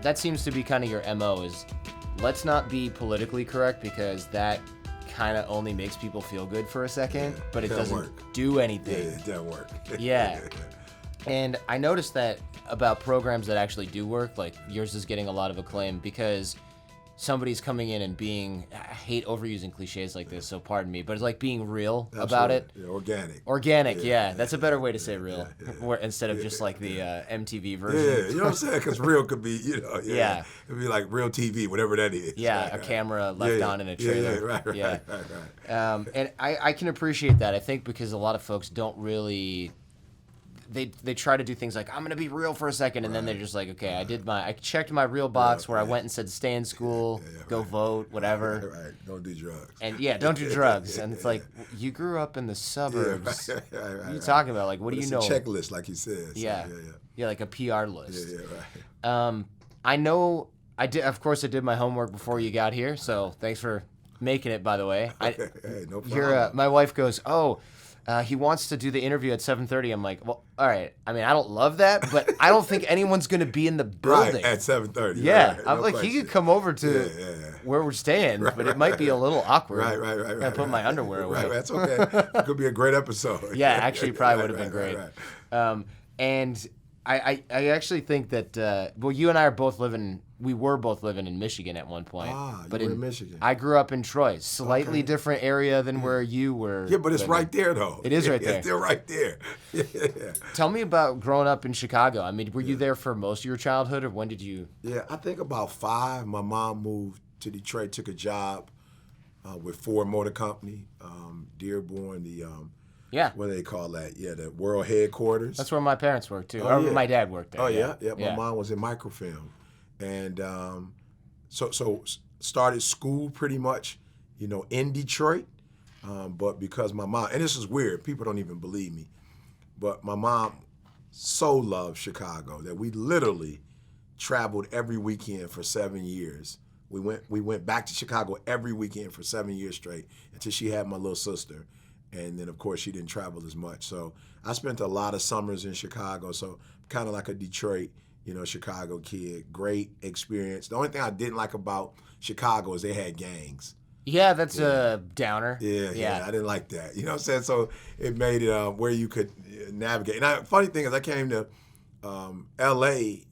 that seems to be kind of your MO is let's not be politically correct because that kind of only makes people feel good for a second, but it doesn't do anything. Yeah, it doesn't work. Yeah. And I noticed that about programs that actually do work, like yours is getting a lot of acclaim because somebody's coming in and being, I hate overusing cliches like this, so pardon me, but it's like being real about it. Yeah, organic. Organic, yeah. That's a better way to say real, instead of just like the MTV version. Yeah, you know what I'm saying? Because real could be, it could be like real TV, whatever that is. Yeah, right, a camera left on in a trailer. Right. And I can appreciate that, I think, because a lot of folks don't really... They try to do things like, I'm going to be real for a second, and then they're just like, okay, I checked my real box where I went and said stay in school, go vote, whatever. Right. Don't do drugs. And don't do drugs. And it's like, you grew up in the suburbs. What are you talking about? Like, what do you know? It's a checklist, like he says. Yeah, like a PR list. Yeah, right. I know, of course I did my homework before you got here, so thanks for making it, by the way. Hey, no problem. My wife goes, he wants to do the interview at 7:30. I'm like, well, all right. I mean, I don't love that, but I don't think anyone's going to be in the building. Right, at 7:30. Yeah. Right, I'm like, he could come over to where we're staying, but it might be a little awkward. Right. I put my underwear away. Right, that's okay. It could be a great episode. Yeah, actually, probably would have been great. Right. And I actually think that, you and I we were both living in Michigan at one point. But you were in Michigan. I grew up in Troy, slightly different area than where you were. Yeah, but it's right there, though. It is right there. It's still right there. Yeah. Tell me about growing up in Chicago. I mean, were you there for most of your childhood, or when did you? Yeah, I think about 5. My mom moved to Detroit, took a job with Ford Motor Company, Dearborn, what do they call that? Yeah, the world headquarters. That's where my parents worked, too. My dad worked there. Oh, yeah. My mom was in microfilm. And so started school pretty much, in Detroit. But because my mom, and this is weird, people don't even believe me, but my mom so loved Chicago that we literally traveled every weekend for 7 years. We went back to Chicago every weekend for 7 years straight until she had my little sister. And then, of course, she didn't travel as much. So I spent a lot of summers in Chicago. So kind of like a Detroit, Chicago kid. Great experience. The only thing I didn't like about Chicago is they had gangs. Yeah, that's a downer. Yeah, I didn't like that. You know what I'm saying? So it made it where you could navigate. And funny thing is I came to L.A.,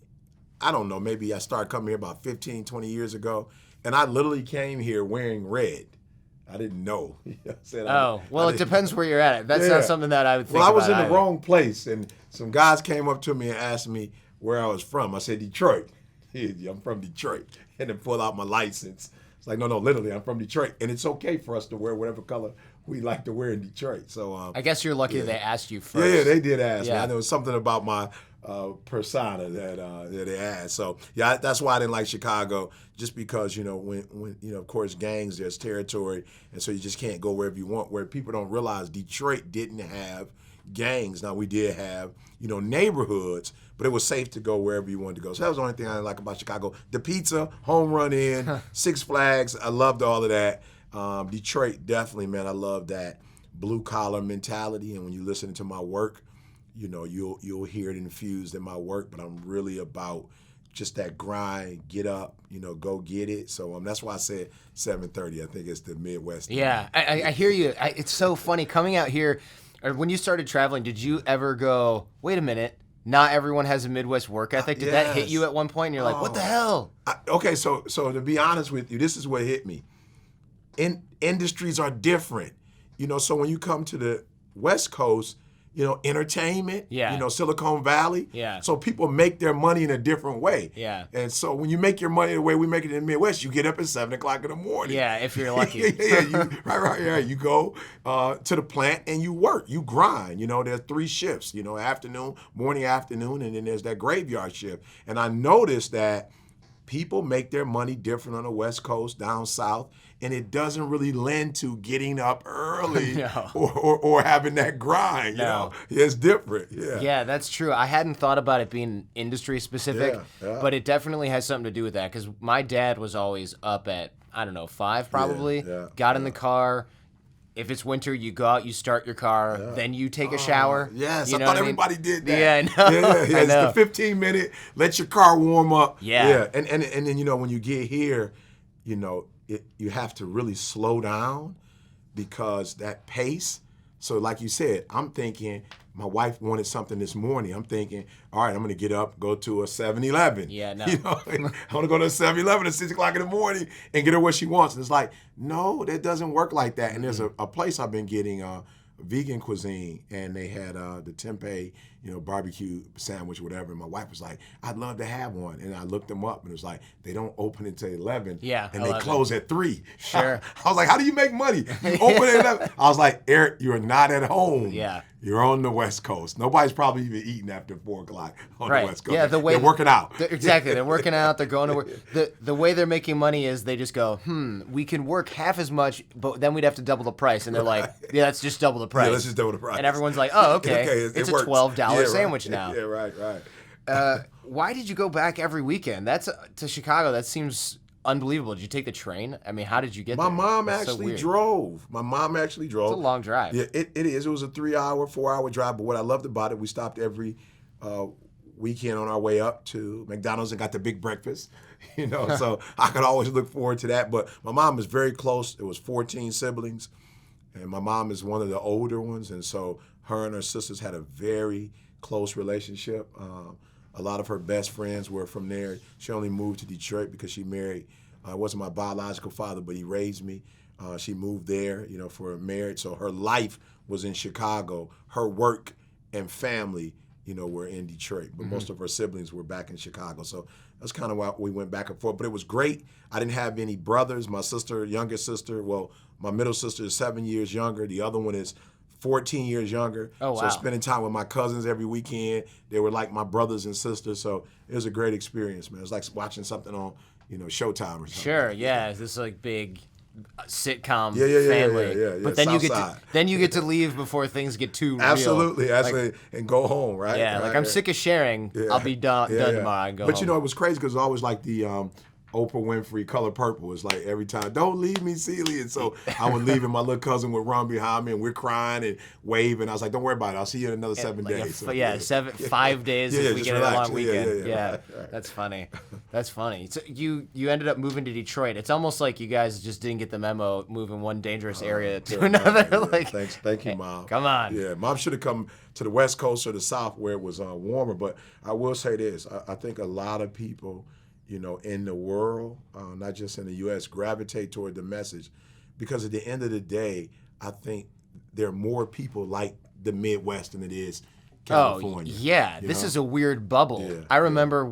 I don't know, maybe I started coming here about 15, 20 years ago, and I literally came here wearing red. I didn't know. You know what I'm saying? It depends where you're at. That's not something that I would think about. Well, I was in the wrong place, and some guys came up to me and asked me where I was from. I said, Detroit. I'm from Detroit. And then pull out my license. It's like, no, literally, I'm from Detroit. And it's okay for us to wear whatever color we like to wear in Detroit. So I guess you're lucky that they asked you first. Yeah, they did ask me. I know something about my persona that they asked. So, yeah, that's why I didn't like Chicago, just because, when of course, gangs, there's territory, and so you just can't go wherever you want, where people don't realize Detroit didn't have gangs. Now, we did have, neighborhoods, but it was safe to go wherever you wanted to go. So that was the only thing I didn't like about Chicago. The pizza, home run in, Six Flags, I loved all of that. Detroit, definitely, man, I love that blue-collar mentality, and when you listen to my work, you'll hear it infused in my work, but I'm really about just that grind, get up, go get it. So that's why I said 7:30. I think it's the Midwest. Yeah, I hear you. It's so funny coming out here. Or when you started traveling, did you ever go, wait a minute, not everyone has a Midwest work ethic? Did that hit you at one point? And you're like, what the hell? Okay, so to be honest with you, this is what hit me. Industries are different. So when you come to the West Coast, entertainment, Silicon Valley. Yeah. So people make their money in a different way. Yeah. And so when you make your money the way we make it in the Midwest, you get up at 7 o'clock in the morning. Yeah, if you're lucky. Right. You go to the plant and you work, you grind. There's 3 shifts, afternoon, morning, afternoon, and then there's that graveyard shift. And I noticed that people make their money different on the West Coast, down south, and it doesn't really lend to getting up early or having that grind. It's different. Yeah, that's true. I hadn't thought about it being industry specific, but it definitely has something to do with that, because my dad was always up at, 5 probably, got in the car, if it's winter, you go out, you start your car, then you take a shower. Yes, You I know thought what I mean? everybody did that. Yeah, I know. Yeah. I know. It's the 15-minute, let your car warm up. Yeah. And then, you know, when you get here, you know, you have to really slow down because that pace. So like you said, I'm thinking, my wife wanted something this morning. I'm thinking, all right, I'm going to get up, go to a 7-Eleven. Yeah, no. You know, I want to go to a 7-Eleven at 6 o'clock in the morning and get her what she wants. And it's like, no, that doesn't work like that. And there's a place I've been getting vegan cuisine, and they had the tempeh, you know, barbecue sandwich, whatever. And my wife was like, I'd love to have one. And I looked them up, and it was like, they don't open until 11. Yeah, and they 11. close at 3. Sure. I was like, how do you make money? You open at 11. I was like, Eric, you're not at home. Yeah. You're on the West Coast. Nobody's probably even eating after 4 o'clock on Right. the West Coast. Yeah, the way they're working out. Exactly. They're working out. They're going to work. The way they're making money is they just go, we can work half as much, but then we'd have to double the price. And they're like, yeah, let's just double the price. Yeah, let's just double the price. And everyone's like, oh, okay. it It's a works. $12 sandwich now. Yeah, right. Why did you go back every weekend? That's to Chicago. That seems unbelievable. Did you take the train? I mean, how did you get My there? mom That's so actually weird. drove. My mom actually drove. It's a long drive. Yeah, it is. It was a 3-hour, 4-hour drive. But what I loved about it, we stopped every weekend on our way up to McDonald's and got the big breakfast. You know, so I could always look forward to that. But my mom is very close. It was 14 siblings, and my mom is one of the older ones, and so her and her sisters had a very close relationship. A lot of her best friends were from there. She only moved to Detroit because she married. It wasn't my biological father, but he raised me. She moved there, you know, for marriage. So her life was in Chicago. Her work and family, you know, were in Detroit. But most of her siblings were back in Chicago. So that's kind of why we went back and forth. But it was great. I didn't have any brothers. My sister, youngest sister, well, my middle sister is 7 years younger. The other one is 14 years younger. Oh, wow. So spending time with my cousins every weekend, they were like my brothers and sisters. So it was a great experience, man. It was like watching something on, you know, Showtime or something. Sure, yeah. This like big sitcom Yeah, family. yeah. But then South you get to leave before things get too Absolutely, real. absolutely, and go home, right? Yeah, Right, like I'm right. sick of sharing. Yeah. I'll be done tomorrow and go But home. you know, it was crazy because it was always like the Oprah Winfrey Color Purple. It's like every time, don't leave me, Celie. And so I would leave, and my little cousin would run behind me, and we're crying and waving. I was like, don't worry about it. I'll see you in another 7 Like days. So, 5 days Yeah, if we just get a relax. long weekend. Yeah. Right. That's funny. That's funny. So you ended up moving to Detroit. It's almost like you guys just didn't get the memo, moving one dangerous area to another. Yeah, like, thank you, Mom. come on. Yeah, Mom should have come to the West Coast or the South where it was warmer. But I will say this: I think a lot of people, you know, in the world, not just in the U.S., gravitate toward the message, because at the end of the day, I think there are more people like the Midwest than it is California. Oh, yeah. you This know? is a weird bubble. Yeah, I remember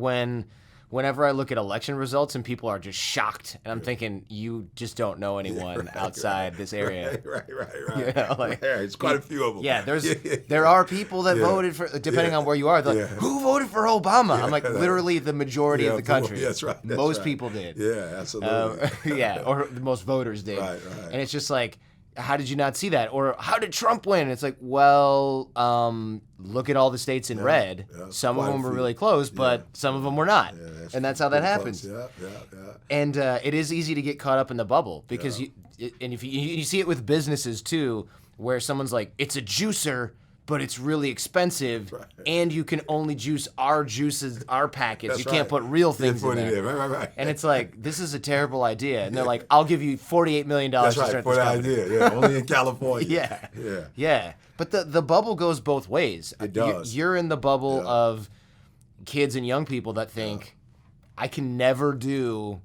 whenever I look at election results and people are just shocked, and I'm thinking, you just don't know anyone outside this area. Right. You know, like, Right. It's quite a few of them. Yeah, there are people that Yeah. voted for, depending on where you are, they're like, Yeah. who voted for Obama? I'm like, literally the majority of the country. That's right. Most people did. Yeah, absolutely. Yeah, or the most voters did. Right. And it's just like, how did you not see that? Or how did Trump win? It's like, well, look at all the states in red. Yeah, Some of quite a them were few. really close, but some of them were not. Yeah, And that's how that pretty happens. close. Yeah. And it is easy to get caught up in the bubble because if you see it with businesses too, where someone's like, it's a juicer, but it's really expensive, and you can only juice our juices, our packets. That's You can't right. put real things in Put it there. Right. And it's like, this is a terrible idea. And they're like, I'll give you $48 million That's to right. start For this the company. idea. Yeah. Only in California. Yeah. Yeah. But the bubble goes both ways. It does. You're in the bubble Yeah. of kids and young people that think, I can never do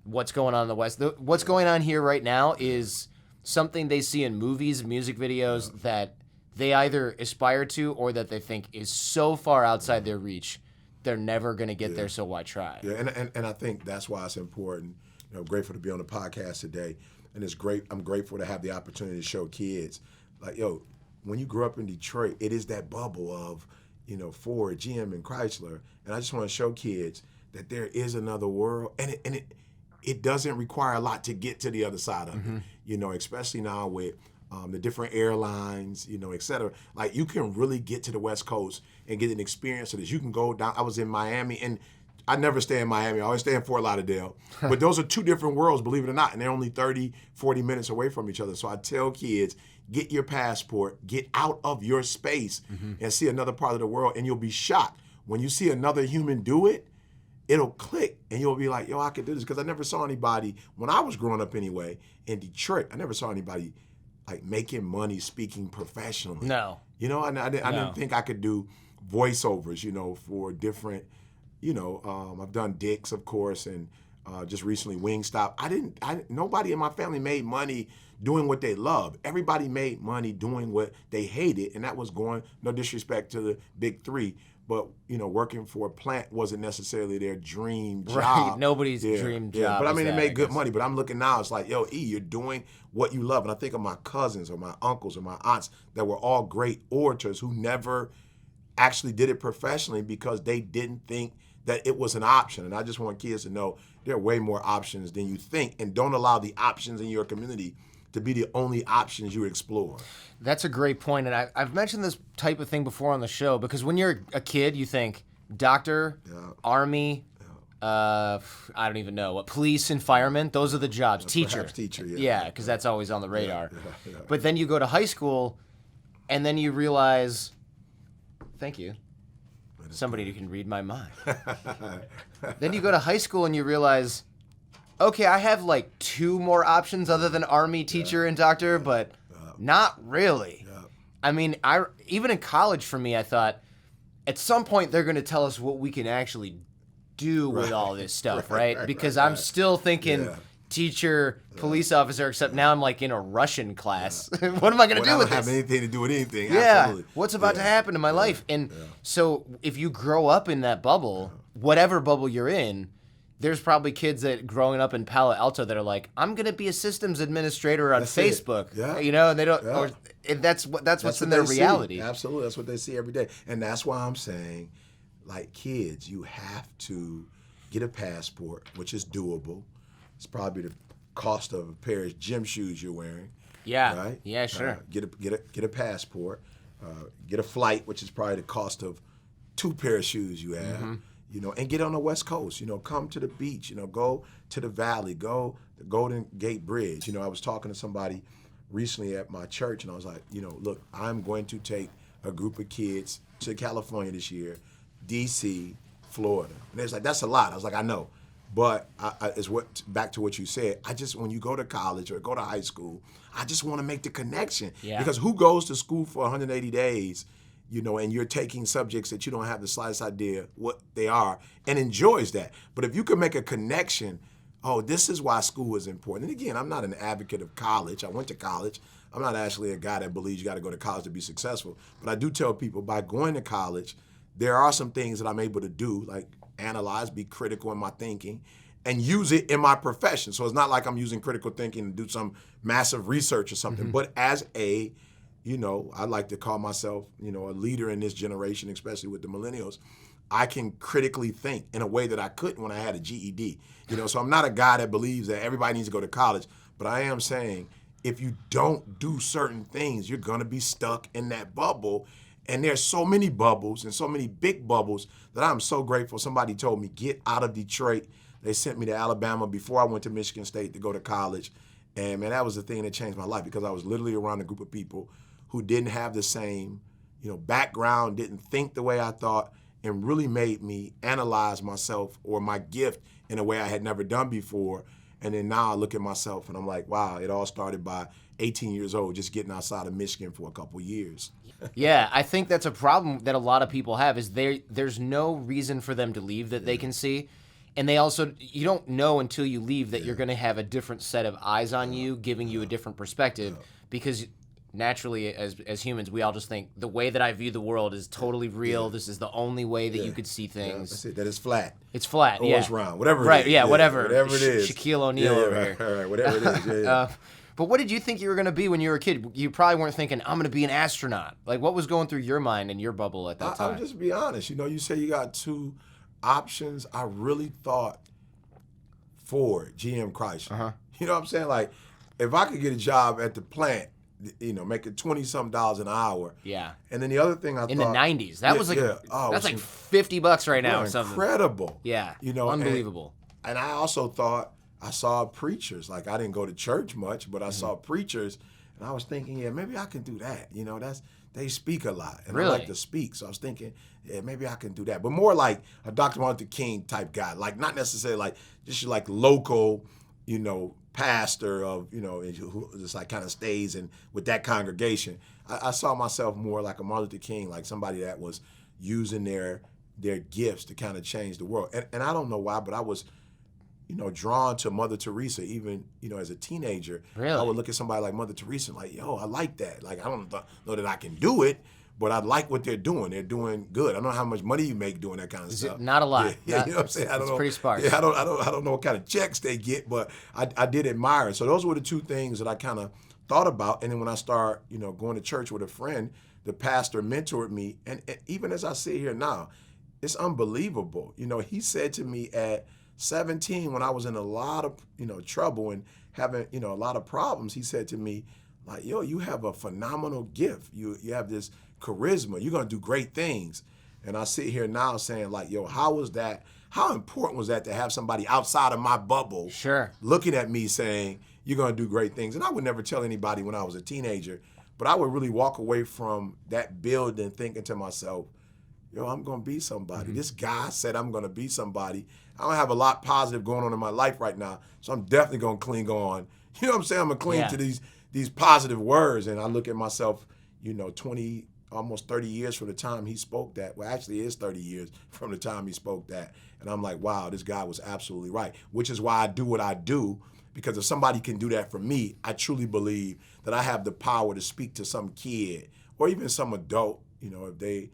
what's going on in the West. What's going on here right now is something they see in movies, music videos that they either aspire to or that they think is so far outside their reach, they're never going to get there, so why try? Yeah, and I think that's why it's important. You know, I'm grateful to be on the podcast today, and it's great. I'm grateful to have the opportunity to show kids, like, yo, when you grew up in Detroit, it is that bubble of, you know, Ford, GM, and Chrysler, and I just want to show kids that there is another world, and it doesn't require a lot to get to the other side of it. You know, especially now with the different airlines, you know, et cetera. Like, you can really get to the West Coast and get an experience of this. You can go down. I was in Miami, and I never stay in Miami. I always stay in Fort Lauderdale. But those are two different worlds, believe it or not, and they're only 30, 40 minutes away from each other. So I tell kids, get your passport, get out of your space, and see another part of the world, and you'll be shocked. When you see another human do it, it'll click, and you'll be like, yo, I could do this. Because I never saw anybody, when I was growing up anyway, in Detroit, I never saw anybody like making money speaking professionally. No. You know, I didn't think I could do voiceovers, you know, for different, you know, I've done Dick's, of course, and just recently Wingstop. Nobody in my family made money doing what they love. Everybody made money doing what they hated, and that was going, no disrespect to the big three, but, you know, working for a plant wasn't necessarily their dream job. Right, nobody's dream job. But I is mean, that, they made good guess. money, but I'm looking now, it's like, yo, E, you're doing what you love. And I think of my cousins or my uncles or my aunts that were all great orators who never actually did it professionally because they didn't think that it was an option. And I just want kids to know there are way more options than you think, and don't allow the options in your community to be the only options you explore. That's a great point, and I've mentioned this type of thing before on the show because when you're a kid, you think doctor, army, I don't even know what, police and firemen. Those are the jobs. Teacher, Perhaps teacher, yeah, because that's always on the radar. Yeah. But then you go to high school, and then you realize, thank you, somebody who can read my mind. Then you go to high school and you realize, okay, I have like 2 more options other than army, teacher, and doctor, but not really. I mean, even in college for me, I thought at some point they're going to tell us what we can actually do with all this stuff, right? Because I'm still thinking teacher, police officer, except now I'm like in a Russian class. What am I going to do with this? I don't have anything to do with anything. Yeah, Absolutely. what's about to happen in my life? And so if you grow up in that bubble, whatever bubble you're in, there's probably kids that growing up in Palo Alto that are like, I'm gonna be a systems administrator on Facebook. Yeah. You know, and they don't. Or that's what's in their reality. Absolutely, that's what they see every day, and that's why I'm saying, like kids, you have to get a passport, which is doable. It's probably the cost of a pair of gym shoes you're wearing. Yeah. Right. Yeah. Sure. Get a passport. Get a flight, which is probably the cost of 2 pair of shoes you have. You know, and get on the West Coast. You know, come to the beach. You know, go to the Valley. Go to Golden Gate Bridge. You know, I was talking to somebody recently at my church, and I was like, you know, look, I'm going to take a group of kids to California this year, D.C., Florida. And they was like, that's a lot. I was like, I know. But back to what you said, when you go to college or go to high school, I just want to make the connection. Yeah. Because who goes to school for 180 days, you know, and you're taking subjects that you don't have the slightest idea what they are and enjoys that. But if you can make a connection, oh, this is why school is important. And again, I'm not an advocate of college. I went to college. I'm not actually a guy that believes you got to go to college to be successful. But I do tell people by going to college, there are some things that I'm able to do, like analyze, be critical in my thinking, and use it in my profession. So it's not like I'm using critical thinking to do some massive research or something, but as a, you know, I like to call myself, you know, a leader in this generation, especially with the millennials. I can critically think in a way that I couldn't when I had a GED. You know, so I'm not a guy that believes that everybody needs to go to college, but I am saying if you don't do certain things, you're gonna be stuck in that bubble. And there's so many bubbles and so many big bubbles that I'm so grateful. Somebody told me, get out of Detroit. They sent me to Alabama before I went to Michigan State to go to college. And man, that was the thing that changed my life because I was literally around a group of people who didn't have the same, you know, background, didn't think the way I thought, and really made me analyze myself or my gift in a way I had never done before. And then now I look at myself and I'm like, wow, it all started by 18 years old, just getting outside of Michigan for a couple years. Yeah, I think that's a problem that a lot of people have is there's no reason for them to leave that they can see. And they also, you don't know until you leave that you're going to have a different set of eyes on you, giving you a different perspective because naturally, as humans, we all just think the way that I view the world is totally real. This is the only way that you could see things. That's it. That it's flat. It's flat. Or yeah. it's round. Whatever. Right. It is. Yeah. Whatever. Whatever it is. Shaquille O'Neal over here. All right. Whatever it is. Yeah. But what did you think you were going to be when you were a kid? You probably weren't thinking, I'm going to be an astronaut. Like, what was going through your mind and your bubble at that time? I'll just be honest. You know, you say you got 2 options. I really thought Ford, GM, Chrysler. You know what I'm saying? Like, if I could get a job at the plant, making $20-something an hour. Yeah. And then the other thing I In thought the 90s. That was like that's like $50 right now or something. Incredible. Yeah. You know, unbelievable. And I also thought I saw preachers. Like, I didn't go to church much, but I saw preachers, and I was thinking, yeah, maybe I can do that. You know, they speak a lot, and I like to speak. So I was thinking, yeah, maybe I can do that. But more like a Dr. Martin Luther King type guy, like not necessarily like just like local, pastor of, who just like kind of stays and with that congregation. I saw myself more like a Martin Luther King, like somebody that was using their gifts to kind of change the world. And I don't know why, but I was, drawn to Mother Teresa, even, as a teenager. Really? I would look at somebody like Mother Teresa and like, yo, I like that. Like, I don't know that I can do it, but I like what they're doing. They're doing good. I don't know how much money you make doing that kind of stuff. Not a lot. Yeah, you know what I'm saying? I don't know. Pretty sparse. Yeah, I don't know what kind of checks they get, but I did admire it. So those were the two things that I kind of thought about. And then when I started, going to church with a friend, the pastor mentored me. And even as I sit here now, it's unbelievable. He said to me at 17, when I was in a lot of, trouble and having, a lot of problems, he said to me, like, yo, you have a phenomenal gift. You have this charisma. You're going to do great things. And I sit here now saying, like, yo, how important was that to have somebody outside of my bubble looking at me saying, you're going to do great things? And I would never tell anybody when I was a teenager, but I would really walk away from that building thinking to myself, yo, I'm going to be somebody. Mm-hmm. This guy said I'm going to be somebody. I don't have a lot positive going on in my life right now, so I'm definitely going to cling on. You know what I'm saying? I'm going to cling to these positive words. And I look at myself, 20, almost 30 years from the time he spoke that. Well, actually, it is 30 years from the time he spoke that. And I'm like, wow, this guy was absolutely right, which is why I do what I do, because if somebody can do that for me, I truly believe that I have the power to speak to some kid or even some adult, if they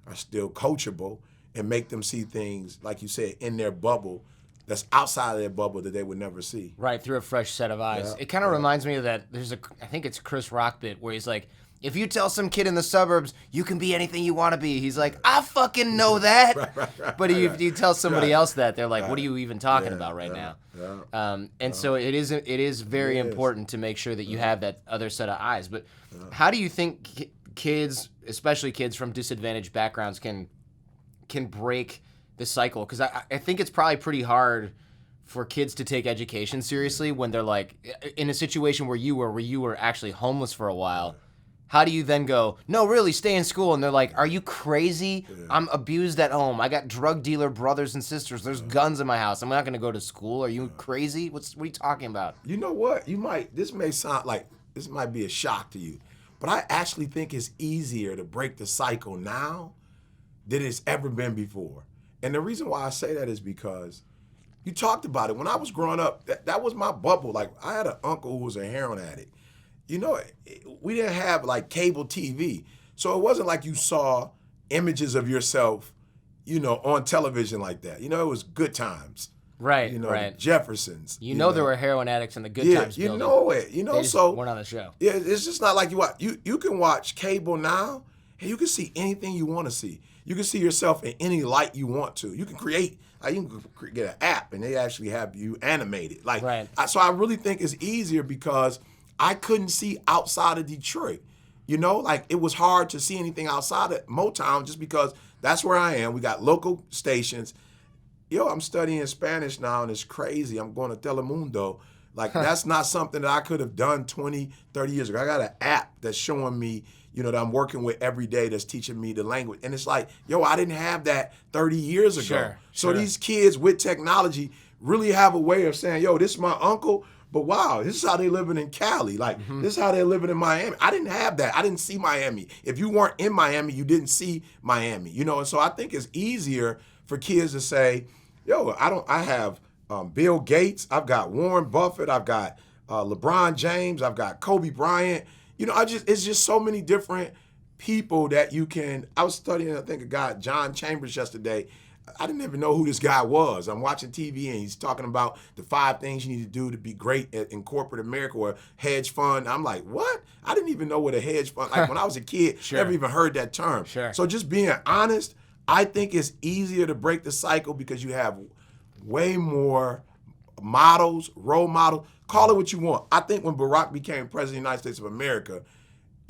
are still coachable, and make them see things, like you said, in their bubble that's outside of their bubble that they would never see. Right, through a fresh set of eyes. Yeah, it kind of reminds me of that, I think it's Chris Rock bit, where he's like, if you tell some kid in the suburbs, you can be anything you want to be, he's like, I fucking know that. But if you tell somebody else that, they're like, what are you even talking about right now? So it is very important to make sure that you have that other set of eyes. But how do you think kids, especially kids from disadvantaged backgrounds, can break the cycle? Because I think it's probably pretty hard for kids to take education seriously when they're like in a situation where you were actually homeless for a while. How do you then go, no, really, stay in school? And they're like, are you crazy? Yeah. I'm abused at home. I got drug dealer brothers and sisters. There's guns in my house. I'm not going to go to school. Are you crazy? What are you talking about? You know what? This may sound like, this might be a shock to you, but I actually think it's easier to break the cycle now than it's ever been before. And the reason why I say that is because you talked about it. When I was growing up, that was my bubble. Like, I had an uncle who was a heroin addict. We didn't have like cable TV. So it wasn't like you saw images of yourself, on television like that. It was Good Times. Right, right. Jeffersons. There were heroin addicts in the Good Times building. You know it. They just weren't on the show. Yeah, it's just not like you can watch cable now and you can see anything you want to see. You can see yourself in any light you want to. You can create, you can get an app and they actually have you animated. So I really think it's easier because I couldn't see outside of Detroit. It was hard to see anything outside of Motown just because that's where I am. We got local stations. I'm studying Spanish now and it's crazy. I'm going to Telemundo. That's not something that I could have done 20, 30 years ago. I got an app that's showing me, that I'm working with every day that's teaching me the language. And it's like, I didn't have that 30 years ago. So these kids with technology really have a way of saying, this is my uncle, but wow, this is how they living in Cali. This is how they're living in Miami. I didn't have that. I didn't see Miami. If you weren't in Miami, you didn't see Miami. And so I think it's easier for kids to say, I have Bill Gates, I've got Warren Buffett, I've got LeBron James, I've got Kobe Bryant. It's just so many different people that you can. I was studying, I think, a guy, John Chambers, yesterday. I didn't even know who this guy was. I'm watching TV and he's talking about the 5 things you need to do to be great in corporate America or hedge fund. I'm like, what? I didn't even know what a hedge fund, when I was a kid, never even heard that term. So just being honest, I think it's easier to break the cycle because you have way more models, role models. Call it what you want. I think when Barack became president of the United States of America,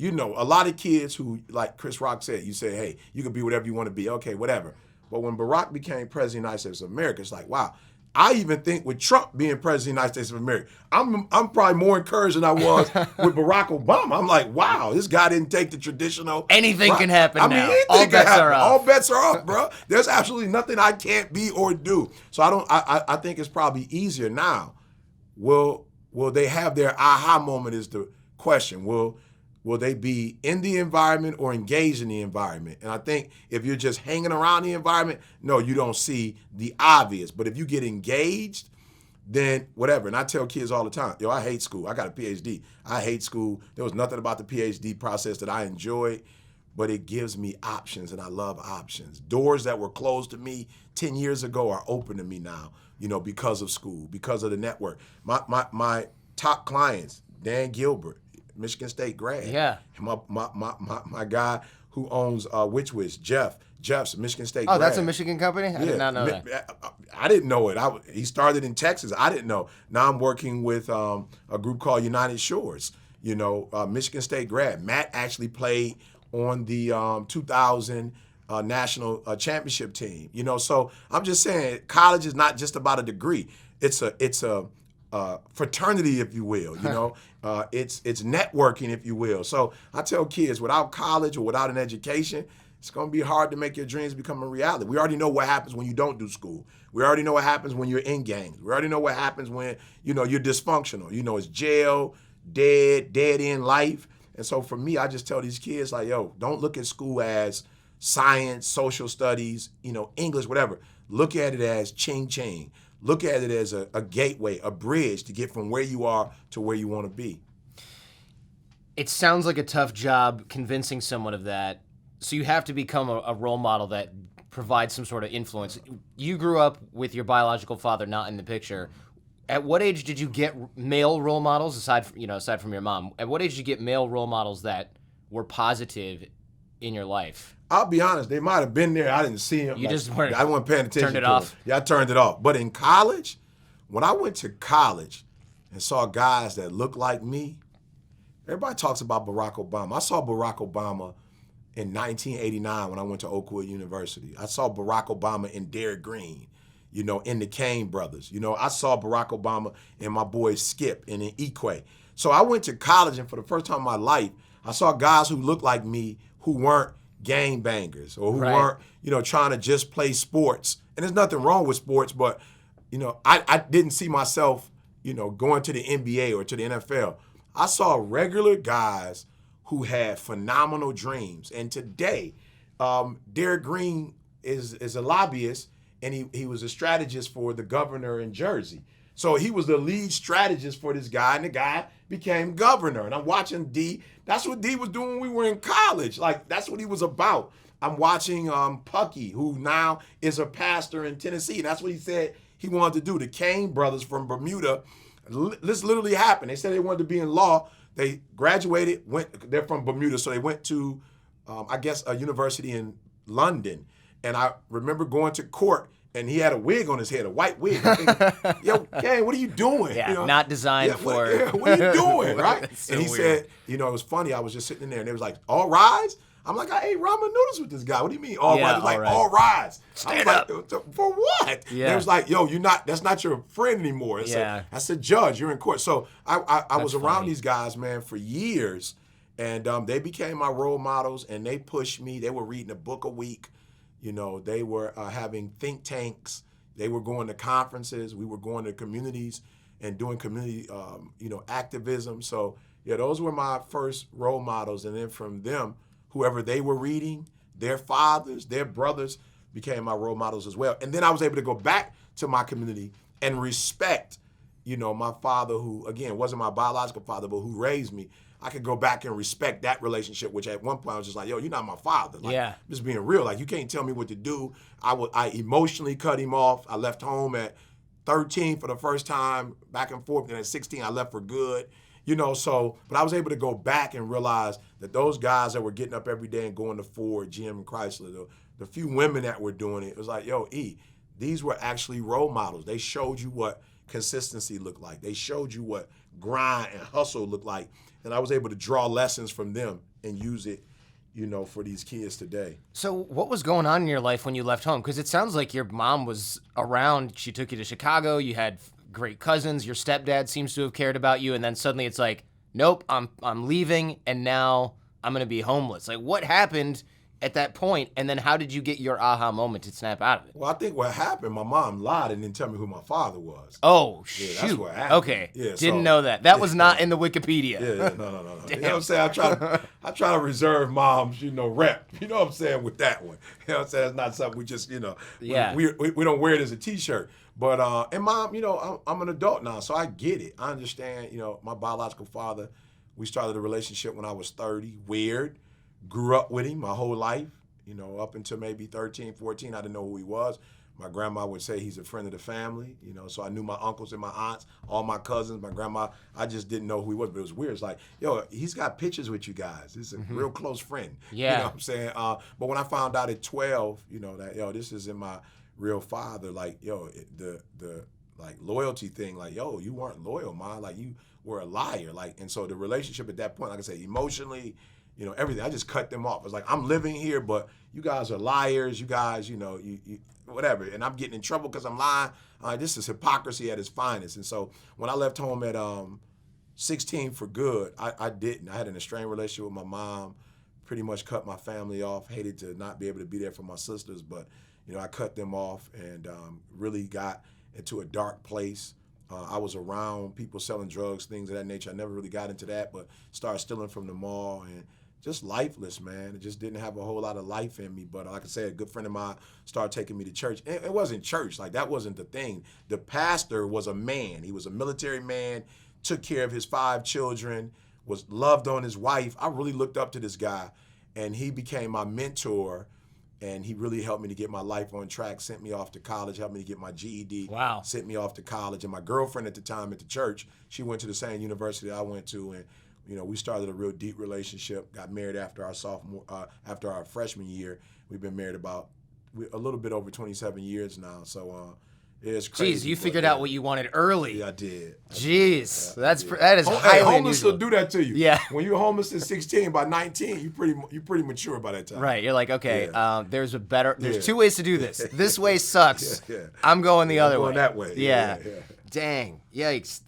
you know, a lot of kids who, like Chris Rock said, you say, hey, you can be whatever you want to be. Okay, whatever. But when Barack became president of the United States of America, it's like, wow. I even think with Trump being president of the United States of America, I'm probably more encouraged than I was with Barack Obama. I'm like, wow, this guy didn't take the traditional. Anything can happen now. Anything All can bets happen. are off. All bets are off, bro. There's absolutely nothing I can't be or do. So I think it's probably easier now. Will they have their aha moment is the question. Will they be in the environment or engaged in the environment? And I think if you're just hanging around the environment, no, you don't see the obvious. But if you get engaged, then whatever. And I tell kids all the time, yo, I hate school. I got a PhD. I hate school. There was nothing about the PhD process that I enjoyed, but it gives me options, and I love options. Doors that were closed to me 10 years ago are open to me now, you know, because of school, because of the network. My top clients, Dan Gilbert, Michigan State grad. Yeah. My guy who owns Witch Witch, Jeff's Michigan State grad. Oh, that's a Michigan company? I did not know that. I didn't know it. He started in Texas. I didn't know. Now I'm working with a group called United Shores, you know, Michigan State grad. Matt actually played on the 2000 national championship team, you know. So I'm just saying college is not just about a degree. It's a fraternity, if you will, you know. It's networking, if you will. So I tell kids, without college or without an education, it's going to be hard to make your dreams become a reality. We already know what happens when you don't do school. We already know what happens when you're in gangs. We already know what happens when, you know, you're dysfunctional. You know, it's jail, dead end life. And so for me, I just tell these kids, like, yo, don't look at school as science, social studies, you know, English, whatever. Look at it as ching. Look at it as a gateway, a bridge to get from where you are to where you want to be. It sounds like a tough job convincing someone of that. So you have to become a role model that provides some sort of influence. You grew up with your biological father not in the picture. At what age did you get male role models aside from your mom? At what age did you get male role models that were positive in your life? I'll be honest, they might have been there. I didn't see them. You just weren't. I wasn't paying attention. Turned it to off. them. Yeah, I turned it off. But in college, when I went to college and saw guys that looked like me, everybody talks about Barack Obama. I saw Barack Obama in 1989 when I went to Oakwood University. I saw Barack Obama in Derek Green, you know, in the Kane brothers. You know, I saw Barack Obama in my boy Skip and in Equay. So I went to college, and for the first time in my life, I saw guys who looked like me who weren't gang bangers or who weren't, you know, trying to just play sports. And there's nothing wrong with sports, but, you know, I didn't see myself, you know, going to the NBA or to the NFL. I saw regular guys who had phenomenal dreams. And today, Derek Green is a lobbyist, and he was a strategist for the governor in Jersey. So he was the lead strategist for this guy, and the guy became governor. And I'm watching D. That's what D was doing when we were in college. Like, that's what he was about. I'm watching Pucky, who now is a pastor in Tennessee. And that's what he said he wanted to do. The Kane brothers from Bermuda, this literally happened. They said they wanted to be in law. They graduated, they're from Bermuda, so they went to, I guess, a university in London. And I remember going to court, and he had a wig on his head, a white wig. I'm thinking, yo, Kane, what are you doing? Yeah, you know? not designed for. What are you doing, right? So and he weird. said, you know, it was funny. I was just sitting in there, and they was like, all rise? I'm like, I ate ramen noodles with this guy. What do you mean, all rise? It's like, all rise. Stand I up. was like, for what? Yeah. And it was like, yo, that's not your friend anymore. That's a judge. You're in court. So I was around funny. these guys, man, for years, and they became my role models, and they pushed me. They were reading a book a week. You know, they were having think tanks. They were going to conferences. We were going to communities and doing community, activism. So, yeah, those were my first role models. And then from them, whoever they were reading, their fathers, their brothers became my role models as well. And then I was able to go back to my community and respect, you know, my father who, again, wasn't my biological father, but who raised me. I could go back and respect that relationship, which at one point I was just like, yo, you're not my father. Like, Yeah. just being real. Like, you can't tell me what to do. I emotionally cut him off. I left home at 13 for the first time, back and forth. And at 16, I left for good. You know, so, but I was able to go back and realize that those guys that were getting up every day and going to Ford, GM, and Chrysler, the few women that were doing it was like, yo, these were actually role models. They showed you what consistency looked like. They showed you what grind and hustle looked like. And I was able to draw lessons from them and use it, for these kids today. So what was going on in your life when you left home? Because it sounds like your mom was around. She took you to Chicago. You had great cousins. Your stepdad seems to have cared about you. And then suddenly it's like, nope, I'm leaving, and now I'm going to be homeless. Like, what happened at that point, and then how did you get your aha moment to snap out of it? Well, I think what happened, my mom lied and didn't tell me who my father was. Oh, Yeah, shoot. that's what happened. Okay. Yeah, Didn't know that. That was not in the Wikipedia. Yeah, no. You know what I'm saying? I try to reserve mom's, rep. You know what I'm saying, with that one. You know what I'm saying? It's not something we just, Yeah. we don't wear it as a T-shirt. But, and mom, I'm an adult now, so I get it. I understand, my biological father, we started a relationship when I was 30, weird. Grew up with him my whole life, up until maybe 13, 14, I didn't know who he was. My grandma would say he's a friend of the family, so I knew my uncles and my aunts, all my cousins, my grandma. I just didn't know who he was, but it was weird. It's like, he's got pictures with you guys. This is a real close friend. Yeah. You know what I'm saying? But when I found out at 12, that, this isn't my real father, like, the like loyalty thing, like, you weren't loyal, Ma. Like, you were a liar. Like, and so the relationship at that point, like I said, emotionally, everything, I just cut them off. It's like, I'm living here, but you guys are liars. You guys, you whatever. And I'm getting in trouble because I'm lying. This is hypocrisy at its finest. And so when I left home at 16 for good, I didn't. I had an estranged relationship with my mom, pretty much cut my family off, hated to not be able to be there for my sisters, but, I cut them off and really got into a dark place. I was around people selling drugs, things of that nature. I never really got into that, but started stealing from the mall and just lifeless, man. It just didn't have a whole lot of life in me. But like I said, a good friend of mine started taking me to church. And it wasn't church. Like, that wasn't the thing. The pastor was a man. He was a military man, took care of his 5 children, was loved on his wife. I really looked up to this guy, and he became my mentor. And he really helped me to get my life on track, sent me off to college, helped me to get my GED, Wow. Sent me off to college. And my girlfriend at the time at the church, she went to the same university I went to, and we started a real deep relationship, got married after our freshman year. We've been married about a little bit over 27 years now. So it's crazy. Jeez, you figured out what you wanted early. Yeah, I did. Jeez, Yeah, that is highly homeless unusual. will do that to you. Yeah. When you're homeless at 16, by 19, you pretty mature by that time. Right, you're like, okay, Yeah. there's Yeah. 2 ways to do this. This way sucks. Yeah. I'm going the other I'm way. going that way. Yeah. Yeah. Dang. Yikes.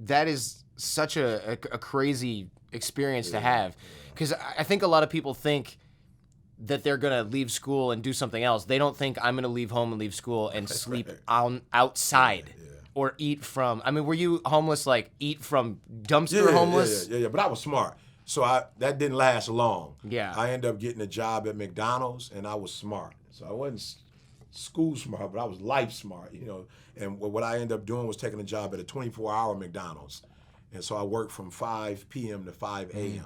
That is such a crazy experience to have, because I think a lot of people think that they're gonna leave school and do something else. They don't think I'm gonna leave home and leave school and sleep outside. Yeah. Or eat from. I mean, were you homeless? Like, eat from dumpster homeless? Yeah. But I was smart, so that didn't last long. Yeah. I ended up getting a job at McDonald's, and I was smart. So I wasn't school smart, but I was life smart. And what I ended up doing was taking a job at a 24-hour McDonald's, and so I worked from 5 p.m. to 5 a.m.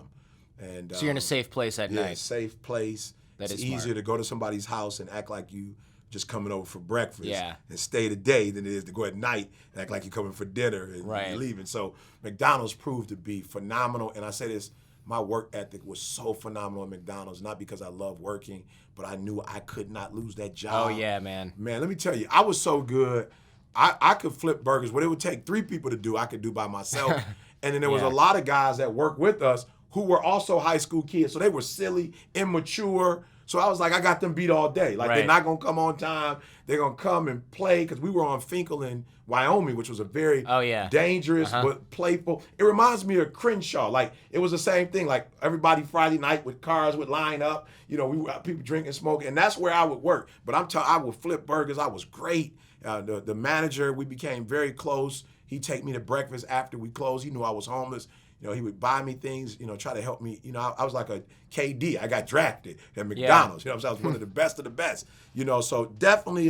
And So you're in a safe place at night. Safe place. That it's is smart. easier to go to somebody's house and act like you just coming over for breakfast Yeah. and stay the day than it is to go at night and act like you're coming for dinner and Right. you're leaving. So McDonald's proved to be phenomenal. And I say this, my work ethic was so phenomenal at McDonald's, not because I love working, but I knew I could not lose that job. Oh yeah, man. Man, let me tell you, I was so good. I could flip burgers. What it would take 3 people to do, I could do by myself. And then there was Yeah. a lot of guys that worked with us who were also high school kids. So they were silly, immature. So I was like, I got them beat all day. Like, Right. they're not going to come on time. They're going to come and play, because we were on Finkel in Wyoming, which was a very Oh, yeah. dangerous but playful. It reminds me of Crenshaw. Like, it was the same thing. Like, everybody Friday night with cars would line up. We were people drinking, smoking, and that's where I would work. But I would flip burgers. I was great. The manager, we became very close. He'd take me to breakfast after we closed. He knew I was homeless. He would buy me things, try to help me. I was like a KD. I got drafted at McDonald's. I was one of the best of the best. So definitely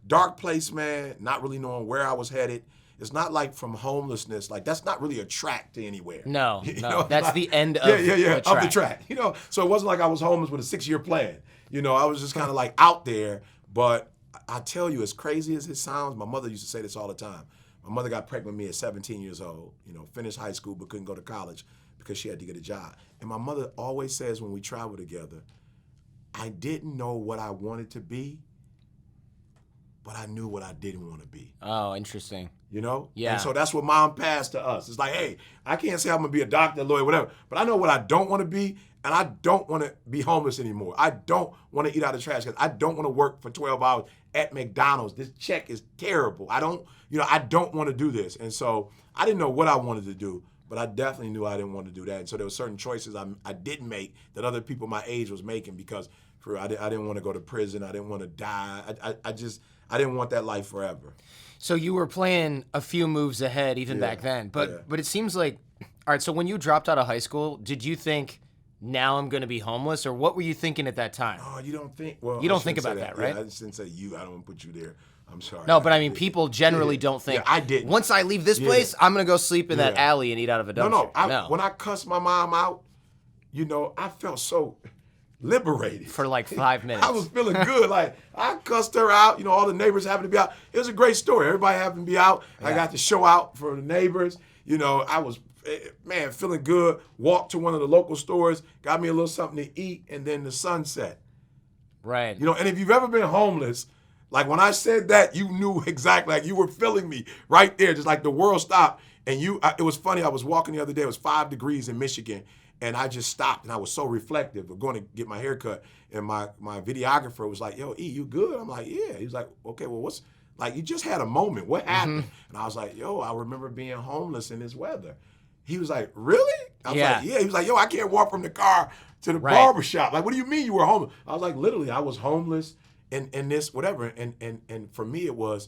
dark place, man, not really knowing where I was headed. It's not like from homelessness, like that's not really a track to anywhere. No, You no, know, that's like- the end of of the the track. So it wasn't like I was homeless with a 6-year plan. I was just kind of like out there. But I tell you, as crazy as it sounds, my mother used to say this all the time. My mother got pregnant with me at 17 years old, finished high school but couldn't go to college because she had to get a job. And my mother always says when we travel together, I didn't know what I wanted to be, but I knew what I didn't want to be. Oh, interesting. You know? Yeah. And so that's what mom passed to us. It's like, hey, I can't say I'm going to be a doctor, lawyer, whatever, but I know what I don't want to be, and I don't want to be homeless anymore. I don't want to eat out of trash cans. I don't want to work for 12 hours at McDonald's. This check is terrible. I don't want to do this. And so I didn't know what I wanted to do, but I definitely knew I didn't want to do that. And so there were certain choices I didn't make that other people my age was making because I didn't want to go to prison. I didn't want to die. I didn't want that life forever. So you were playing a few moves ahead even back then. But it seems like, all right, so when you dropped out of high school, did you think, now I'm going to be homeless? Or what were you thinking at that time? Oh, you don't think? Well, you don't think about that, right? Yeah, I just didn't say you. I don't want to put you there. I'm sorry. No, but I mean, people generally don't think. Yeah, I didn't. Once I leave this place, I'm going to go sleep in that alley and eat out of a dumpster. No. When I cussed my mom out, I felt so liberated. For like 5 minutes. I was feeling good. Like, I cussed her out. All the neighbors happened to be out. It was a great story. Everybody happened to be out. Yeah. I got to show out for the neighbors. I was, feeling good. Walked to one of the local stores, got me a little something to eat, and then the sun set. Right. And if you've ever been homeless, like when I said that, you knew exactly, like you were feeling me right there, just like the world stopped. And it was funny, I was walking the other day, it was 5 degrees in Michigan, and I just stopped, and I was so reflective of going to get my hair cut, and my videographer was like, yo, E, you good? I'm like, yeah. He was like, okay, well, you just had a moment. What happened? Mm-hmm. And I was like, yo, I remember being homeless in this weather. He was like, really? I was like, yeah. He was like, yo, I can't walk from the car to the barbershop. Like, what do you mean you were homeless? I was like, literally, I was homeless in this, whatever. And for me, it was,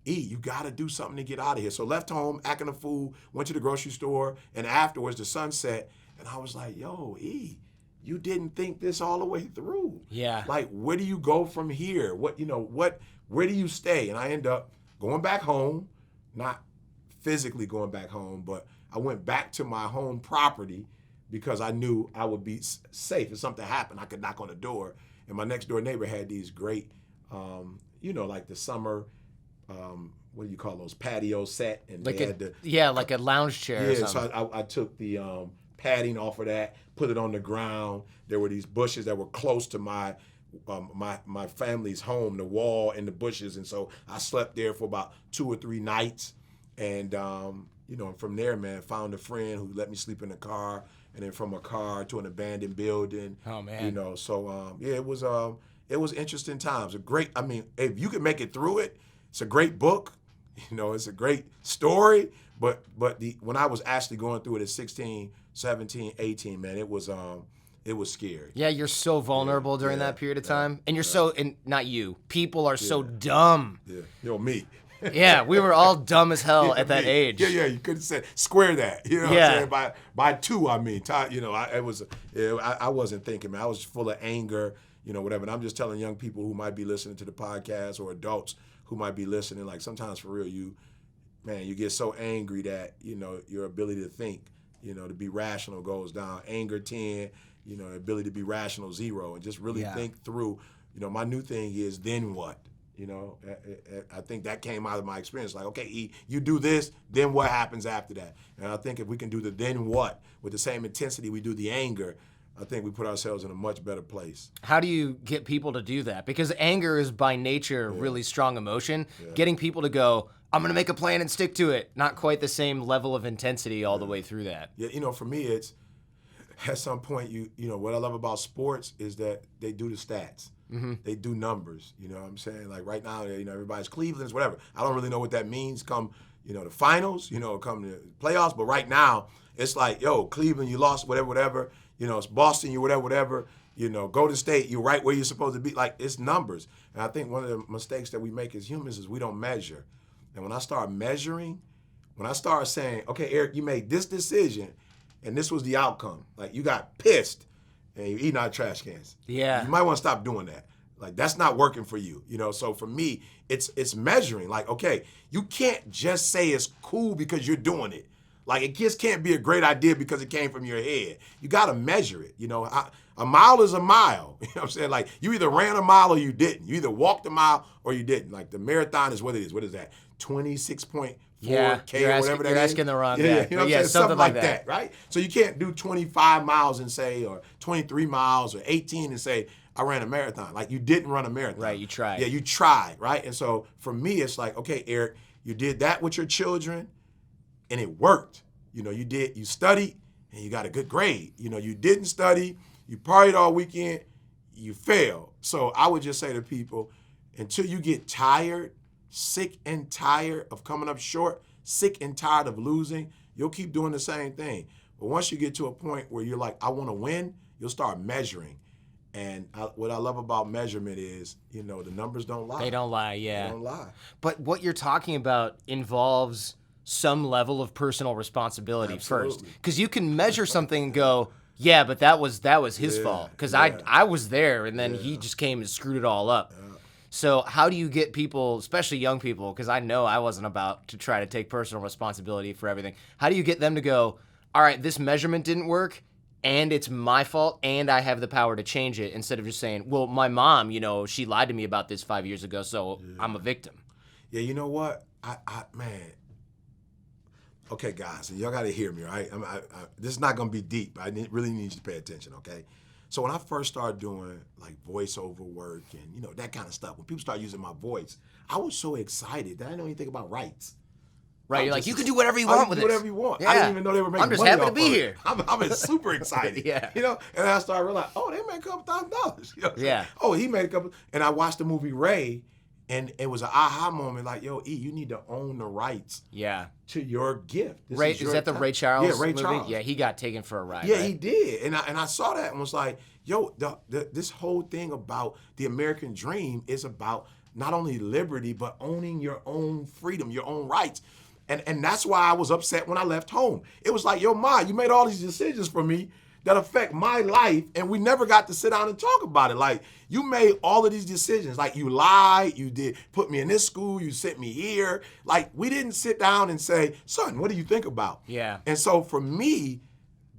E, you got to do something to get out of here. So left home, acting a fool, went to the grocery store, and afterwards the sun set, and I was like, yo, E, you didn't think this all the way through. Yeah. Like, where do you go from here? Where do you stay? And I end up going back home, not physically going back home, but I went back to my home property because I knew I would be safe. If something happened, I could knock on the door. And my next door neighbor had these great, like the summer, what do you call those, patio set? And like they had like a lounge chair or something. So I took the padding off of that, put it on the ground. There were these bushes that were close to my family's home, the wall and the bushes. And so I slept there for about 2 or 3 nights. And, from there, man, found a friend who let me sleep in the car, and then from a car to an abandoned building. Oh, man. It was interesting times. If you could make it through it, it's a great book. It's a great story. But when I was actually going through it at 16, 17, 18, man, it was scary. Yeah, you're so vulnerable during that period of time. And you're and not you. People are so dumb. Yeah. Me. Yeah, we were all dumb as hell at that age. Yeah, you could have said square that. What I'm saying? By 2, I mean, I wasn't thinking, man. I was full of anger, whatever. And I'm just telling young people who might be listening to the podcast, or adults who might be listening, like, sometimes for real, you get so angry that, your ability to think, to be rational goes down. Anger 10, ability to be rational 0, and just really think through. My new thing is, then what? I think that came out of my experience. Like, okay, E, you do this, then what happens after that? And I think if we can do the then what with the same intensity we do the anger, I think we put ourselves in a much better place. How do you get people to do that? Because anger is by nature really strong emotion. Yeah. Getting people to go, I'm going to make a plan and stick to it. Not quite the same level of intensity all the way through that. Yeah, for me, it's at some point, what I love about sports is that they do the stats. Mm-hmm. They do numbers, what I'm saying? Like right now, everybody's Cleveland's, whatever. I don't really know what that means come, the finals, come to playoffs. But right now, it's like, yo, Cleveland, you lost, whatever. It's Boston, you whatever. Golden State, you're right where you're supposed to be. Like, it's numbers. And I think one of the mistakes that we make as humans is we don't measure. And when I start measuring, when I start saying, okay, Eric, you made this decision, and this was the outcome. Like, you got pissed, and you're eating out of trash cans. Yeah. You might want to stop doing that. Like, that's not working for you. So for me, it's measuring. Like, okay, you can't just say it's cool because you're doing it. Like, it just can't be a great idea because it came from your head. You got to measure it. A mile is a mile. You know what I'm saying? Like, you either ran a mile or you didn't. You either walked a mile or you didn't. Like, the marathon is what it is. What is that? 26.4K or whatever that is. You're asking the wrong guy. Yeah, you know what I'm saying? Something like that, right? So you can't do 25 miles and say, or 23 miles or 18 and say, I ran a marathon. Like, you didn't run a marathon. Right, you tried. Yeah, you tried, right? And so for me, it's like, okay, Eric, you did that with your children, and it worked. You studied, and you got a good grade. You didn't study, you partied all weekend, you failed. So I would just say to people, until you get tired, sick and tired of coming up short, sick and tired of losing, you'll keep doing the same thing. But once you get to a point where you're like, I want to win, you'll start measuring. And what I love about measurement is, the numbers don't lie. They don't lie, yeah. They don't lie. But what you're talking about involves some level of personal responsibility first. Because you can measure something and go, yeah, but that was his fault. Because I was there, and then he just came and screwed it all up. Yeah. So how do you get people, especially young people, because I know I wasn't about to try to take personal responsibility for everything. How do you get them to go, all right, this measurement didn't work, and it's my fault, and I have the power to change it, instead of just saying, well, my mom, she lied to me about this 5 years ago, so I'm a victim. Yeah, you know what? Man. Okay, guys, and y'all got to hear me, right? This is not going to be deep. I really need you to pay attention, okay? So when I first started doing like voiceover work and that kind of stuff, when people start using my voice, I was so excited that I didn't even think about rights. Right, you're like, you can do whatever you want with it. Whatever you want. Yeah. I didn't even know they were making money. I'm just happy to be off of here. I'm super excited. Yeah. And I started realizing, oh, they made $2,000. Yeah. Oh, he made a couple. And I watched the movie Ray, and it was an aha moment. Like, yo, E, you need to own the rights. Yeah. To your gift. Ray, is that the Ray Charles? Yeah, Ray movie? Charles. Yeah, he got taken for a ride. Yeah, right? he did. And I saw that and was like, yo, this whole thing about the American dream is about not only liberty, but owning your own freedom, your own rights. And that's why I was upset when I left home. It was like, yo, Ma, you made all these decisions for me that affect my life, and we never got to sit down and talk about it. Like, you made all of these decisions. Like, you lied, you did put me in this school, you sent me here. Like, we didn't sit down and say, son, what do you think about? Yeah. And so for me,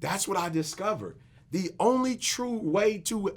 that's what I discovered. The only true way to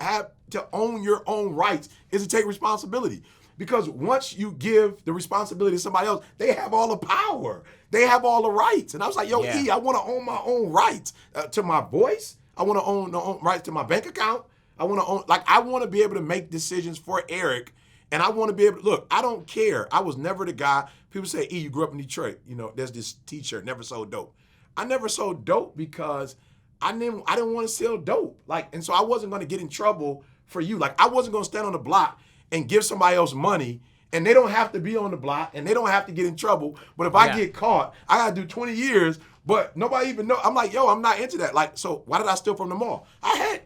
own your own rights is to take responsibility. Because once you give the responsibility to somebody else, they have all the power. They have all the rights. And I was like, yo, E, I want to own my own rights to my voice. I want to own the rights to my bank account. I want to be able to make decisions for Eric. And I want to be able to, look, I don't care. I was never the guy. People say, E, you grew up in Detroit. There's this t-shirt, never sold dope. I never sold dope because I didn't want to sell dope. And so I wasn't going to get in trouble for you. I wasn't going to stand on the block and give somebody else money, and they don't have to be on the block, and they don't have to get in trouble. But if I get caught, I got to do 20 years, but nobody even know. I'm like, yo, I'm not into that. So why did I steal from the mall?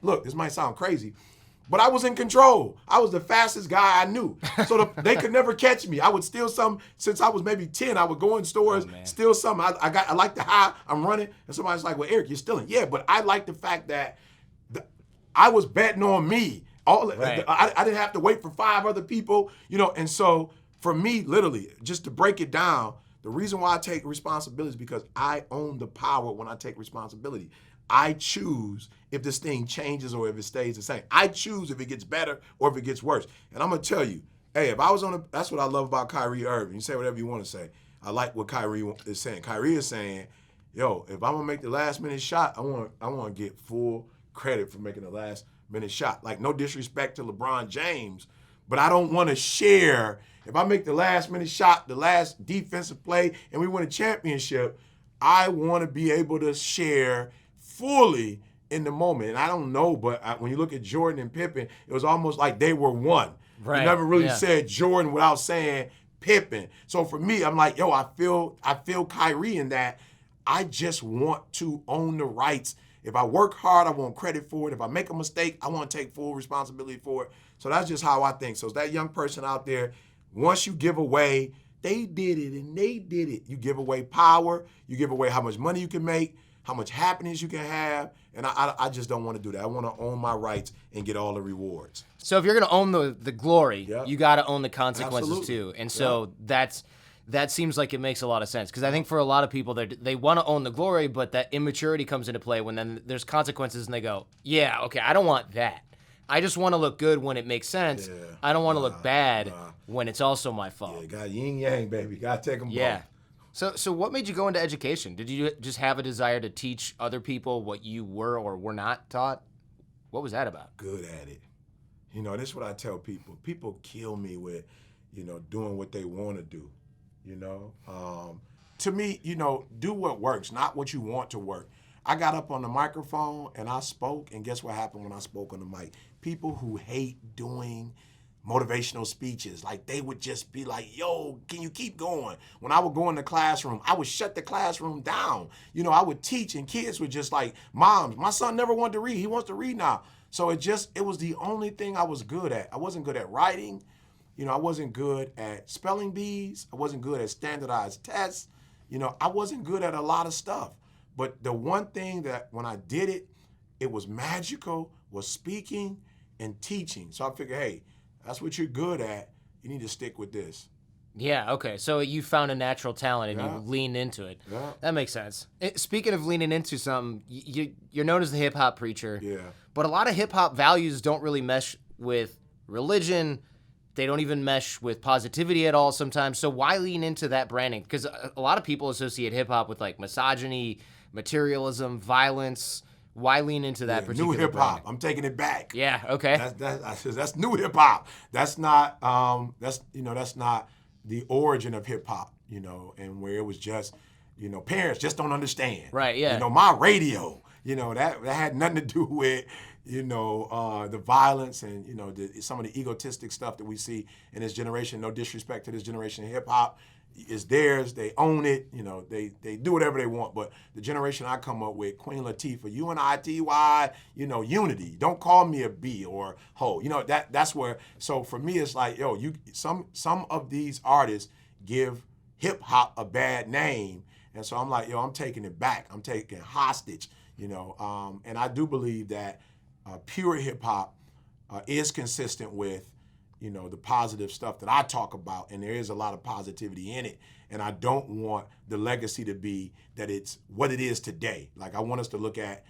Look, this might sound crazy, but I was in control. I was the fastest guy I knew. So they could never catch me. I would steal some. Since I was maybe 10, I would go in stores, steal some. I like the high, I'm running, and somebody's like, well, Eric, you're stealing. Yeah, but I like the fact that I was betting on me. Right. I didn't have to wait for 5 other people, and so for me, literally, just to break it down, the reason why I take responsibility is because I own the power when I take responsibility. I choose if this thing changes or if it stays the same. I choose if it gets better or if it gets worse. And I'm going to tell you, hey, if I was that's what I love about Kyrie Irving. You say whatever you want to say. I like what Kyrie is saying. Kyrie is saying, yo, if I'm going to make the last minute shot, I want to get full credit for making the last minute shot. No disrespect to LeBron James, but I don't want to share. If I make the last minute shot, the last defensive play, and we win a championship, I want to be able to share fully in the moment. And I don't know, but when you look at Jordan and Pippen, it was almost like they were one. Right. You never really said Jordan without saying Pippen. So for me, I'm like, yo, I feel Kyrie in that. I just want to own the rights. If I work hard, I want credit for it. If I make a mistake, I want to take full responsibility for it. So that's just how I think. So it's that young person out there, once you give away, they did it and they did it. You give away power. You give away how much money you can make, how much happiness you can have. And I just don't want to do that. I want to own my rights and get all the rewards. So if you're going to own the glory, you got to own the consequences too. And so that seems like it makes a lot of sense, because I think for a lot of people, they want to own the glory, but that immaturity comes into play when then there's consequences and they go, yeah, okay, I don't want that. I just want to look good when it makes sense. Yeah. I don't want to look bad when it's also my fault. Yeah, got yin yang, baby. Got to take them both. So what made you go into education? Did you just have a desire to teach other people what you were or were not taught? What was that about? Good at it. You know, this is what I tell people. People kill me with, doing what they want to do. You know, to me, do what works, not what you want to work. I got up on the microphone and I spoke, and guess what happened when I spoke on the mic? People who hate doing motivational speeches, like they would just be like, yo, can you keep going? When I would go in the classroom, I would shut the classroom down. I would teach and kids would just like, moms, my son never wanted to read. He wants to read now. So it was the only thing I was good at. I wasn't good at writing. I wasn't good at spelling bees. I wasn't good at standardized tests. I wasn't good at a lot of stuff. But the one thing that when I did it, it was magical, was speaking and teaching. So I figured, hey, that's what you're good at. You need to stick with this. Yeah, okay. So you found a natural talent and you leaned into it. Yeah. That makes sense. Speaking of leaning into something, you're known as the hip-hop preacher. Yeah. But a lot of hip-hop values don't really mesh with religion. They don't even mesh with positivity at all sometimes. So why lean into that branding? Because a lot of people associate hip-hop with like misogyny, materialism, violence. Why lean into that particular new hip hop? branding? I'm taking it back. Yeah. Okay. That's new hip hop. That's not that's not the origin of hip hop. And where it was just parents just don't understand. Right. Yeah. My radio. That had nothing to do with the violence and some of the egotistic stuff that we see in this generation. No disrespect to this generation. Hip hop is theirs. They own it. They do whatever they want. But the generation I come up with, Queen Latifah, UNITY, unity. Don't call me a B or ho. That's where. So for me, it's like, some of these artists give hip hop a bad name, and so I'm like, I'm taking it back. I'm taking hostage. And I do believe that pure hip hop is consistent with the positive stuff that I talk about, and there is a lot of positivity in it. And I don't want the legacy to be that it's what it is today. Like, I want us to look at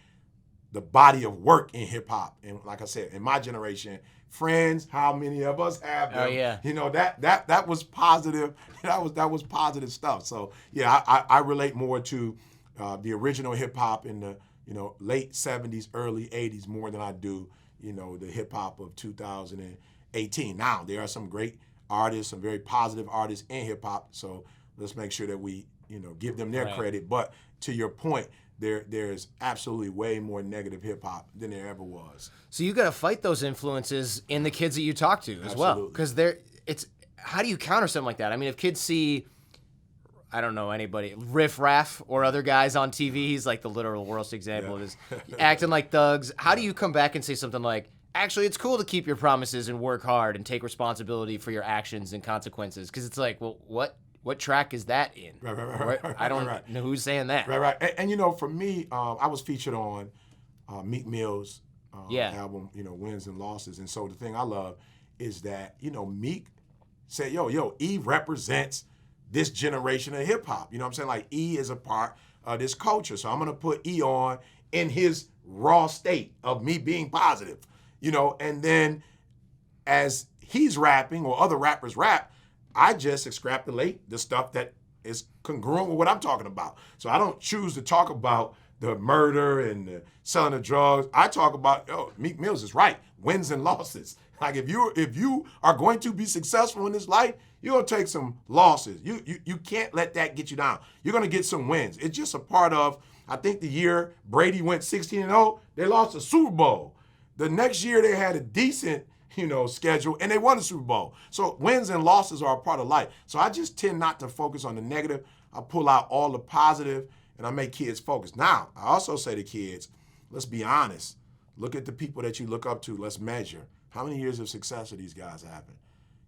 the body of work in hip hop. And like I said, in my generation, friends, how many of us have them? Oh, yeah. That was positive. That was positive stuff. So yeah, I relate more to the original hip hop in the late 70s, early 80s more than I do the hip hop of 2018. Now, there are some great artists, some very positive artists in hip hop, so let's make sure that we, give them their credit. But to your point, there's absolutely way more negative hip hop than there ever was. So you got to fight those influences in the kids that you talk to as well, because how do you counter something like that? I mean, if kids see, I don't know anybody, Riff Raff or other guys on TV, he's like the literal worst example of this, acting like thugs. How do you come back and say something like, actually, it's cool to keep your promises and work hard and take responsibility for your actions and consequences? Because it's like, well, what track is that in? Right. I don't know who's saying that. Right. And for me, I was featured on Meek Mill's album, Wins and Losses. And so the thing I love is that, Meek said, yo, E represents this generation of hip hop. You know what I'm saying? Like, E is a part of this culture. So I'm going to put E on in his raw state of me being positive. And then as he's rapping or other rappers rap, I just extrapolate the stuff that is congruent with what I'm talking about. So I don't choose to talk about the murder and the selling of drugs. I talk about, Meek Mills is right, wins and losses. Like, if you are going to be successful in this life, you're going to take some losses. You can't let that get you down. You're going to get some wins. It's just a part of, I think the year Brady went 16-0, they lost a Super Bowl. The next year they had a decent, schedule, and they won the Super Bowl. So wins and losses are a part of life. So I just tend not to focus on the negative. I pull out all the positive, and I make kids focus. Now, I also say to kids, let's be honest. Look at the people that you look up to. Let's measure. How many years of success are these guys having?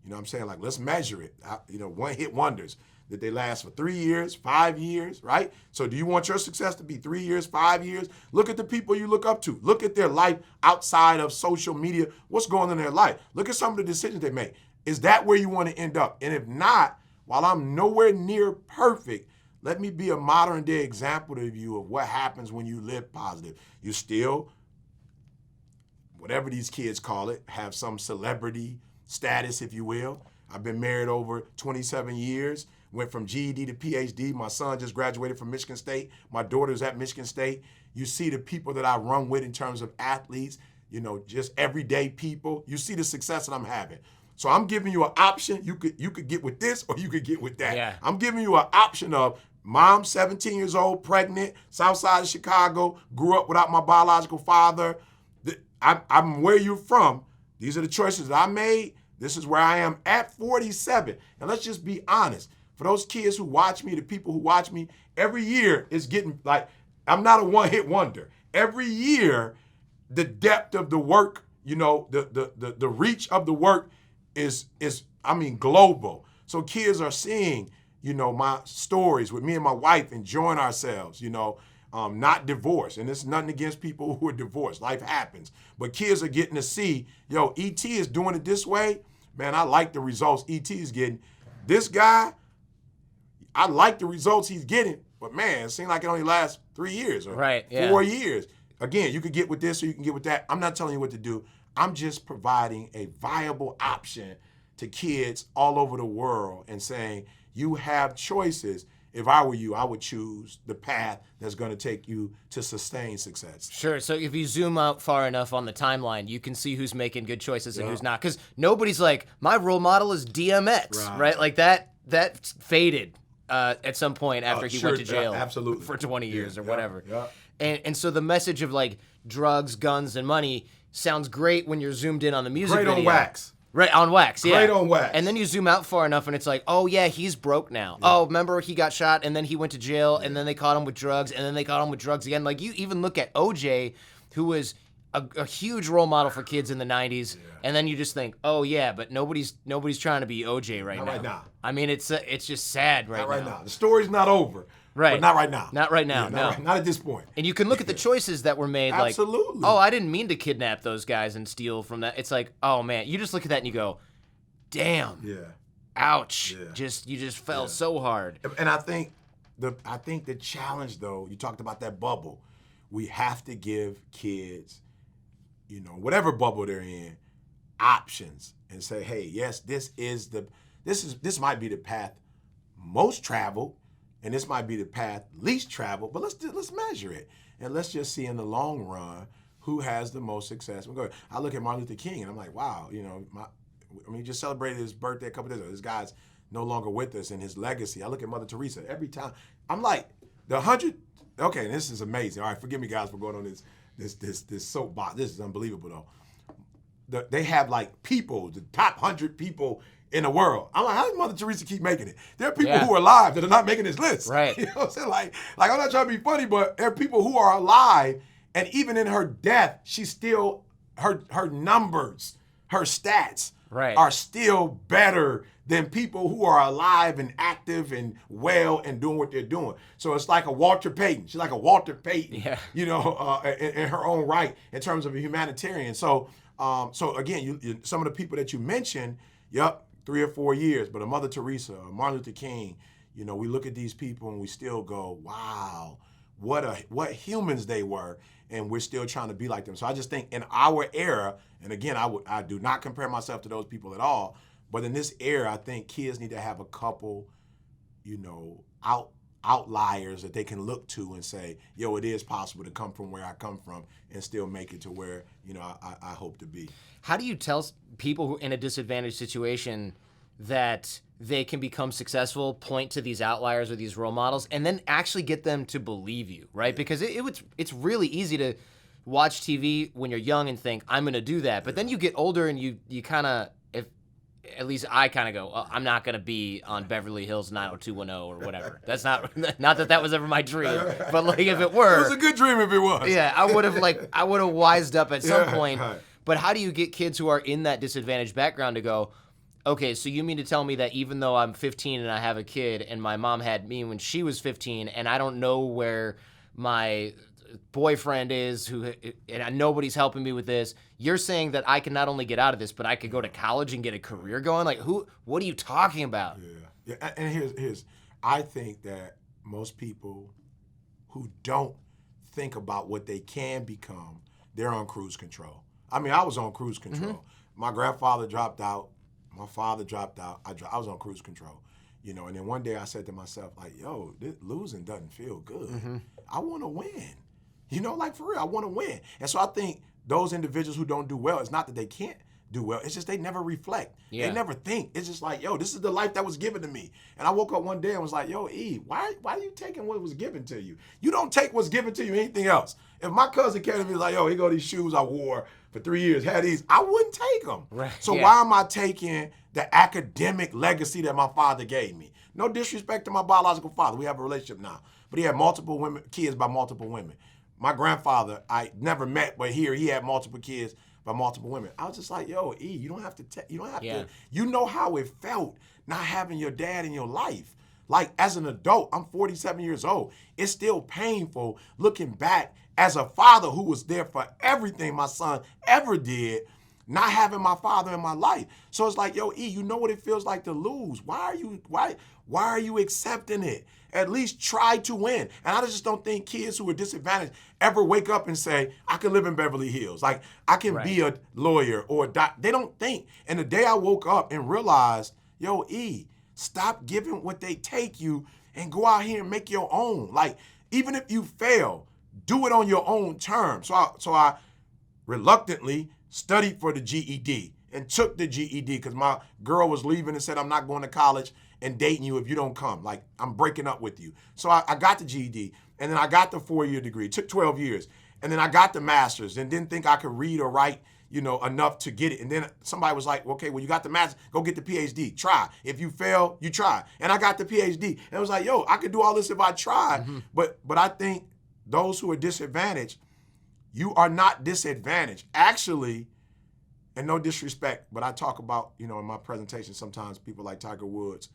You know what I'm saying? Like, let's measure it. One-hit wonders. Did they last for 3 years, 5 years, right? So do you want your success to be 3 years, 5 years? Look at the people you look up to. Look at their life outside of social media. What's going on in their life? Look at some of the decisions they make. Is that where you want to end up? And if not, while I'm nowhere near perfect, let me be a modern day example to you of what happens when you live positive. You still, whatever these kids call it, have some celebrity status, if you will. I've been married over 27 years. Went from GED to PhD. My son just graduated from Michigan State. My daughter's at Michigan State. You see the people that I run with in terms of athletes. just everyday people. You see the success that I'm having. So I'm giving you an option. You could get with this or you could get with that. Yeah. I'm giving you an option of mom, 17 years old, pregnant, south side of Chicago, grew up without my biological father. I'm where you're from. These are the choices that I made. This is where I am at 47. And let's just be honest. For those kids who watch me, the people who watch me, every year is getting like, I'm not a one-hit wonder. Every year, the depth of the work, the reach of the work is global. So kids are seeing, my stories with me and my wife enjoying ourselves, not divorced. And it's nothing against people who are divorced. Life happens. But kids are getting to see, ET is doing it this way. Man, I like the results ET is getting. This guy, I like the results he's getting. But man, it seems like it only lasts 3 years or 4 years. Again, you could get with this or you can get with that. I'm not telling you what to do. I'm just providing a viable option to kids all over the world and saying, you have choices. If I were you, I would choose the path that's going to take you to sustained success. Sure. So if you zoom out far enough on the timeline, you can see who's making good choices and who's not. Because nobody's like, my role model is DMX, right? Like that faded at some point after he went to jail absolutely. For 20 years or whatever. Yeah. And so the message of like drugs, guns, and money sounds great when you're zoomed in on the music video. Great on wax. Right, on wax, yeah. Great on wax. And then you zoom out far enough and it's like, oh yeah, he's broke now. Yeah. Oh, remember he got shot and then he went to jail and then they caught him with drugs and then they caught him with drugs again. Like you even look at OJ, who was a huge role model for kids in the 90s, and then you just think, oh yeah, but nobody's trying to be OJ right now. Not right now. I mean, it's just sad right now. Not right now. The story's not over. Right. But not right now. Not right now, no. Not at this point. And you can look at the choices that were made Absolutely. like, oh, I didn't mean to kidnap those guys and steal from that. It's like, oh man, you just look at that and you go, damn. Yeah. Ouch. Yeah. You just fell so hard. And I think the challenge though, you talked about that bubble. We have to give kids, whatever bubble they're in, options and say, hey, yes, this might be the path most traveled, and this might be the path least traveled, but let's measure it. And let's just see in the long run who has the most success. I look at Martin Luther King and I'm like, wow, he just celebrated his birthday a couple days ago. This guy's no longer with us, and his legacy. I look at Mother Teresa every time. I'm like, okay, this is amazing. All right, forgive me guys for going on this soapbox. This is unbelievable though. They have like people, the top 100 people in the world. I'm like, how does Mother Teresa keep making it? There are people who are alive that are not making this list. Right. You know what I'm saying? Like I'm not trying to be funny, but there are people who are alive, and even in her death, she's still, her numbers, her stats are still better than people who are alive and active and well and doing what they're doing. So it's like a Walter Payton. She's like a Walter Payton, in her own right in terms of a humanitarian. So again, some of the people that you mentioned, 3 or 4 years, but a Mother Teresa, a Martin Luther King, we look at these people and we still go, wow, what humans they were, and we're still trying to be like them. So I just think in our era, and again, I do not compare myself to those people at all, but in this era, I think kids need to have a couple, outliers that they can look to and say, it is possible to come from where I come from and still make it to where, I hope to be. How do you tell people who in a disadvantaged situation that they can become successful, point to these outliers or these role models, and then actually get them to believe you, right? Because it's really easy to watch TV when you're young and think, I'm going to do that. But then you get older and you kind of, at least I kind of go, I'm not going to be on Beverly Hills 90210 or whatever. That's not that was ever my dream, but like if it were. It was a good dream if it was. Yeah, I would have wised up at some point. Right. But how do you get kids who are in that disadvantaged background to go, okay, so you mean to tell me that even though I'm 15 and I have a kid and my mom had me when she was 15 and I don't know where my boyfriend is and nobody's helping me with this, you're saying that I can not only get out of this, but I could go to college and get a career going? Like, what are you talking about? Yeah. And here's I think that most people who don't think about what they can become, they're on cruise control. I mean, I was on cruise control. Mm-hmm. My grandfather dropped out. My father dropped out. I was on cruise control. And then one day I said to myself, like, losing doesn't feel good. Mm-hmm. I want to win. Like for real, I want to win. And so I think those individuals who don't do well, it's not that they can't do well. It's just they never reflect. Yeah. They never think. It's just like, yo, this is the life that was given to me. And I woke up one day and was like, yo, E, why are you taking what was given to you? You don't take what's given to you anything else. If my cousin came to me like, yo, here go these shoes I wore for 3 years, had these, I wouldn't take them. Right. So Yeah. why am I taking the academic legacy that my father gave me? No disrespect to my biological father. We have a relationship now. But he had multiple women, kids by multiple women. My grandfather, I never met, but here he had multiple kids by multiple women. I was just like, yo, E, you don't have to, you know how it felt not having your dad in your life. Like, as an adult, I'm 47 years old. It's still painful looking back as a father who was there for everything my son ever did, not having my father in my life. So it's like, yo, E, you know what it feels like to lose. Why are you accepting it? At least try to win. And I just don't think kids who are disadvantaged ever wake up and say, I can live in Beverly Hills. Like, I can be a lawyer or a doc. They don't think. And the day I woke up and realized, yo, E, stop giving what they take you and go out here and make your own. Like, even if you fail, do it on your own terms. So I reluctantly studied for the GED and took the GED because my girl was leaving and said, I'm not going to college and dating you if you don't come. Like, I'm breaking up with you. So I got the GED, and then I got the 4-year degree. It took 12 years. And then I got the master's and didn't think I could read or write, enough to get it. And then somebody was like, okay, well, you got the master's, go get the PhD. Try. If you fail, you try. And I got the PhD. And it was like, yo, I could do all this if I tried. Mm-hmm. But I think those who are disadvantaged, you are not disadvantaged. Actually, and no disrespect, but I talk about, in my presentation sometimes people like Tiger Woods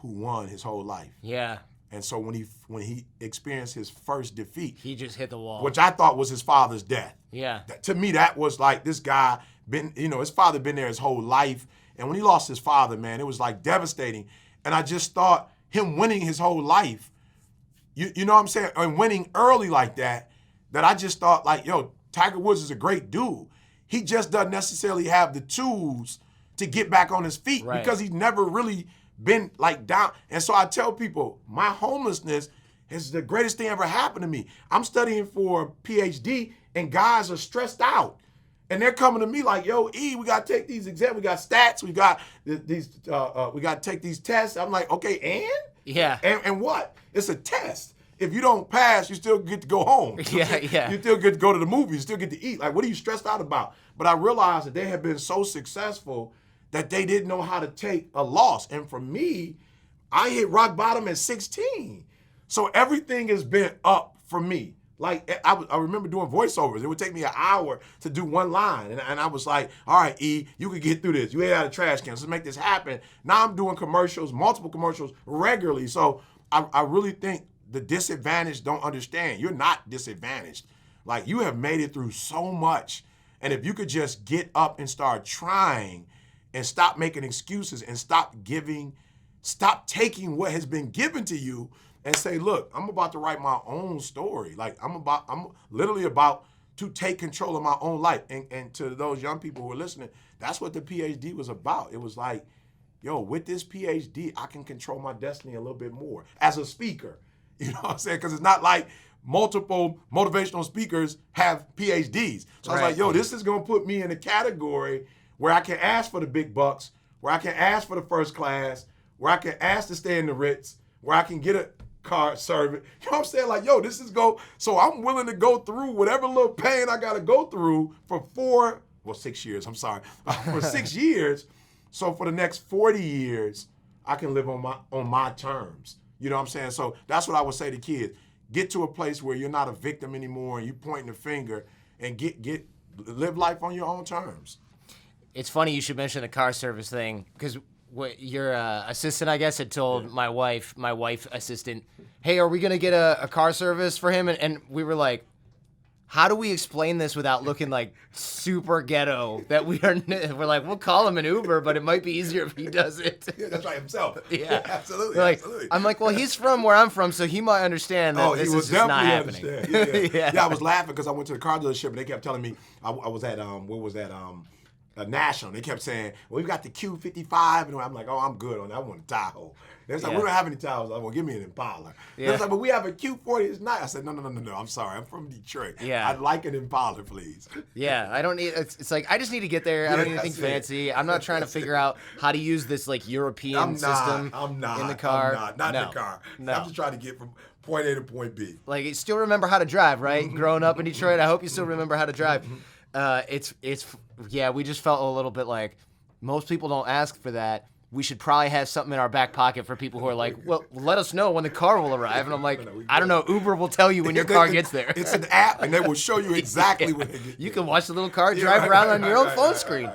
who won his whole life. Yeah. And so when he experienced his first defeat, he just hit the wall, which I thought was his father's death. Yeah. To me, that was like, this guy his father been there his whole life. And when he lost his father, man, it was like devastating. And I just thought him winning his whole life, you know what I'm saying? And winning early like that I just thought like, yo, Tiger Woods is a great dude. He just doesn't necessarily have the tools to get back on his feet because he's never really been like down. And so I tell people, my homelessness is the greatest thing ever happened to me. I'm studying for a PhD and guys are stressed out. And they're coming to me like, yo, E, we got to take these exams. We got stats. We got these. We got to take these tests. I'm like, okay, and? Yeah. And what? It's a test. If you don't pass, you still get to go home. Yeah. You still get to go to the movies. You still get to eat. Like, what are you stressed out about? But I realized that they have been so successful that they didn't know how to take a loss. And for me, I hit rock bottom at 16. So everything has been up for me. Like, I remember doing voiceovers. It would take me an hour to do one line. And I was like, all right, E, you can get through this. You ate out of trash cans. Let's make this happen. Now I'm doing commercials, multiple commercials regularly. So I really think the disadvantaged don't understand. You're not disadvantaged. Like, you have made it through so much. And if you could just get up and start trying and stop making excuses and stop taking what has been given to you and say, look, I'm about to write my own story. Like, I'm literally about to take control of my own life. And to those young people who are listening, that's what the PhD was about. It was like, yo, with this PhD, I can control my destiny a little bit more as a speaker. You know what I'm saying? Because it's not like multiple motivational speakers have PhDs. So I was like, yo, this is going to put me in a category where I can ask for the big bucks, where I can ask for the first class, where I can ask to stay in the Ritz, where I can get a car service. You know what I'm saying? Like, yo, so I'm willing to go through whatever little pain I got to go through for 6 years, I'm sorry, for 6 years. So for the next 40 years, I can live on my terms. You know what I'm saying? So that's what I would say to kids. Get to a place where you're not a victim anymore and you pointing the finger and live life on your own terms. It's funny you should mention the car service thing because your assistant, I guess, had told my wife assistant, hey, are we going to get a car service for him? And we were like, how do we explain this without looking like super ghetto? That we're like, we'll call him an Uber, but it might be easier if he does it. Yeah, that's right, himself. Yeah, absolutely, like, absolutely. I'm like, well, he's from where I'm from, so he might understand that this is just not happening. Yeah. Yeah, I was laughing because I went to the car dealership and they kept telling me I was at National. They kept saying, well, we've got the Q55. And I'm like, oh, I'm good on that. I want a Tahoe. They was like, we don't have any Tahoes. I was like, well, give me an Impala. They was like, but we have a Q40. It's nice. I said, no. I'm sorry. I'm from Detroit. Yeah. I'd like an Impala, please. Yeah, I don't need. It's like I just need to get there. I don't need anything fancy. I'm not trying to figure out how to use this like European system in the car. Not in the car. No. I'm just trying to get from point A to point B. Like, you still remember how to drive, right? Growing up in Detroit, I hope you still remember how to drive. We just felt a little bit like most people don't ask for that. We should probably have something in our back pocket for people who are like, well, let us know when the car will arrive. And I'm like, I don't know. Uber will tell you when your car gets there. It's an app, and they will show you exactly when it gets You can watch the little car drive around on your own phone screen.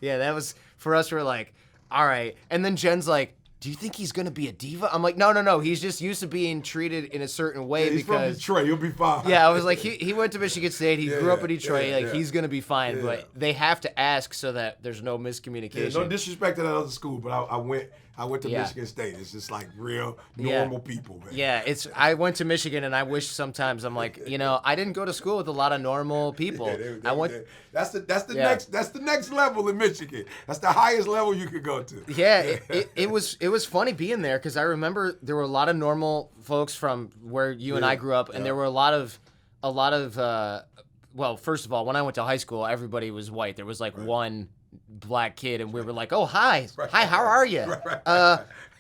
Yeah, that was, for us, we're like, all right. And then Jen's like, do you think he's going to be a diva? I'm like, no. He's just used to being treated in a certain way he's because... from Detroit. He'll be fine. Yeah, I was like, he went to Michigan State. He grew up in Detroit. He's going to be fine. But they have to ask so that there's no miscommunication. No disrespect to that other school, but I went to Michigan State. It's just like real normal people, man. Yeah, I went to Michigan, and I wish sometimes I'm like, I didn't go to school with a lot of normal people. That's the next level in Michigan. That's the highest level you could go to. Yeah, it was funny being there because I remember there were a lot of normal folks from where you and I grew up, and there were a lot of well, first of all, when I went to high school, everybody was white. There was like one black kid, and we were like, oh, hi, how are you?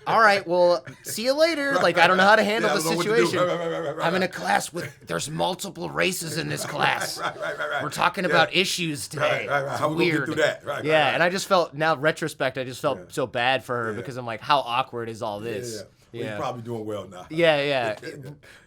All right, well, see you later. Like, I don't know how to handle the situation. I'm in a class there's multiple races in this class. We're talking about issues today. How we gonna get through that? And I just felt, now retrospect, I just felt so bad for her because I'm like, how awkward is all this? Well, you're probably doing well now. Yeah.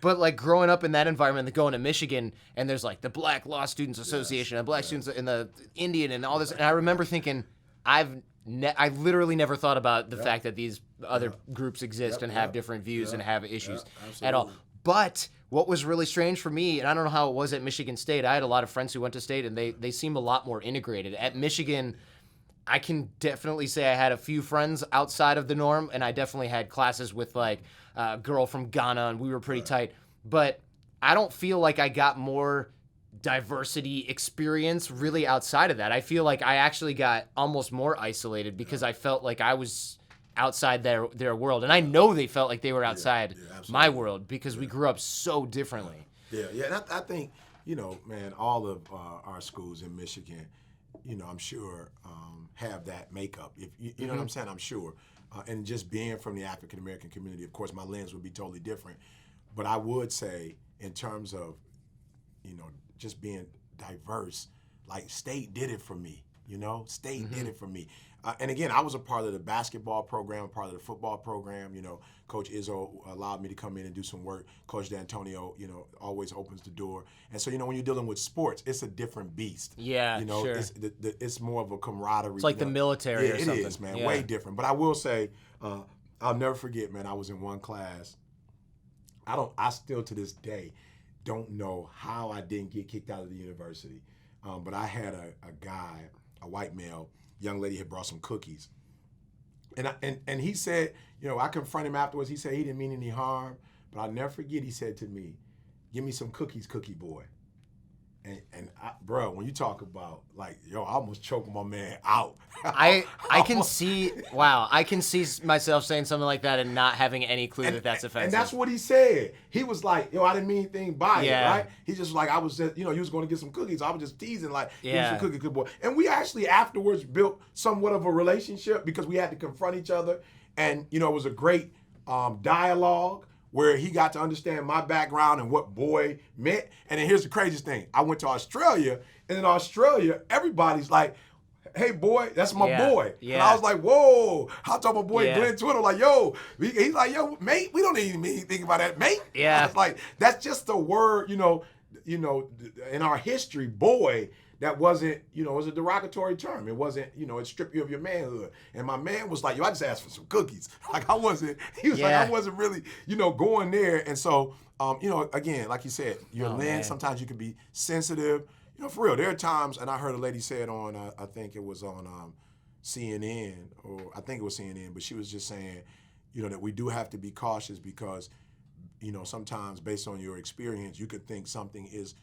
But like growing up in that environment, going to Michigan, and there's like the Black Law Students Association and Black students in the Indian and all this. And I remember thinking, I literally never thought about the fact that these other groups exist and have different views and have issues at all. But what was really strange for me, and I don't know how it was at Michigan State, I had a lot of friends who went to state, and they seem a lot more integrated. At Michigan, I can definitely say I had a few friends outside of the norm, and I definitely had classes with like a girl from Ghana, and we were pretty tight. But I don't feel like I got more diversity experience really outside of that. I feel like I actually got almost more isolated because I felt like I was outside their world, and I know they felt like they were outside my world because we grew up so differently. And I think, man, all of our schools in Michigan, I'm sure have that makeup. If you know what I'm saying, I'm sure. And just being from the African American community, of course, my lens would be totally different. But I would say, in terms of, just being diverse, like State did it for me. State did it for me. And again, I was a part of the basketball program, part of the football program. Coach Izzo allowed me to come in and do some work. Coach D'Antonio, always opens the door. And so, when you're dealing with sports, it's a different beast. Yeah, sure. It's more of a camaraderie. It's like the military or something. It is, man. Yeah. Way different. But I will say, I'll never forget, man, I was in one class. I still to this day don't know how I didn't get kicked out of the university. But I had a guy, a white male, young lady had brought some cookies. And he said, I confronted him afterwards. He said he didn't mean any harm, but I'll never forget, he said to me, give me some cookies, cookie boy. And bro, when you talk about like, I almost choked my man out. I can see myself saying something like that and not having any clue that that's offensive. And that's what he said. He was like, I didn't mean anything by it, right? He just like, I was just, he was going to get some cookies. I was just teasing like, give me some cookies, good boy. And we actually afterwards built somewhat of a relationship because we had to confront each other. And, it was a great dialogue where he got to understand my background and what boy meant. And then here's the craziest thing. I went to Australia, and in Australia, everybody's like, hey, boy, that's my boy. Yeah. And I was like, whoa. I told my boy Glenn Twitter, like, yo. He's like, yo, mate, we don't even mean anything about that, mate. Yeah. I was like, that's just a word, in our history, boy, that wasn't, it was a derogatory term. It wasn't, it stripped you of your manhood. And my man was like, I just asked for some cookies. Like, I wasn't really, going there. And so, again, like you said, your lens, sometimes you can be sensitive. For real, there are times, and I heard a lady say it on, I think it was on CNN, but she was just saying, that we do have to be cautious because, sometimes based on your experience, you could think something is,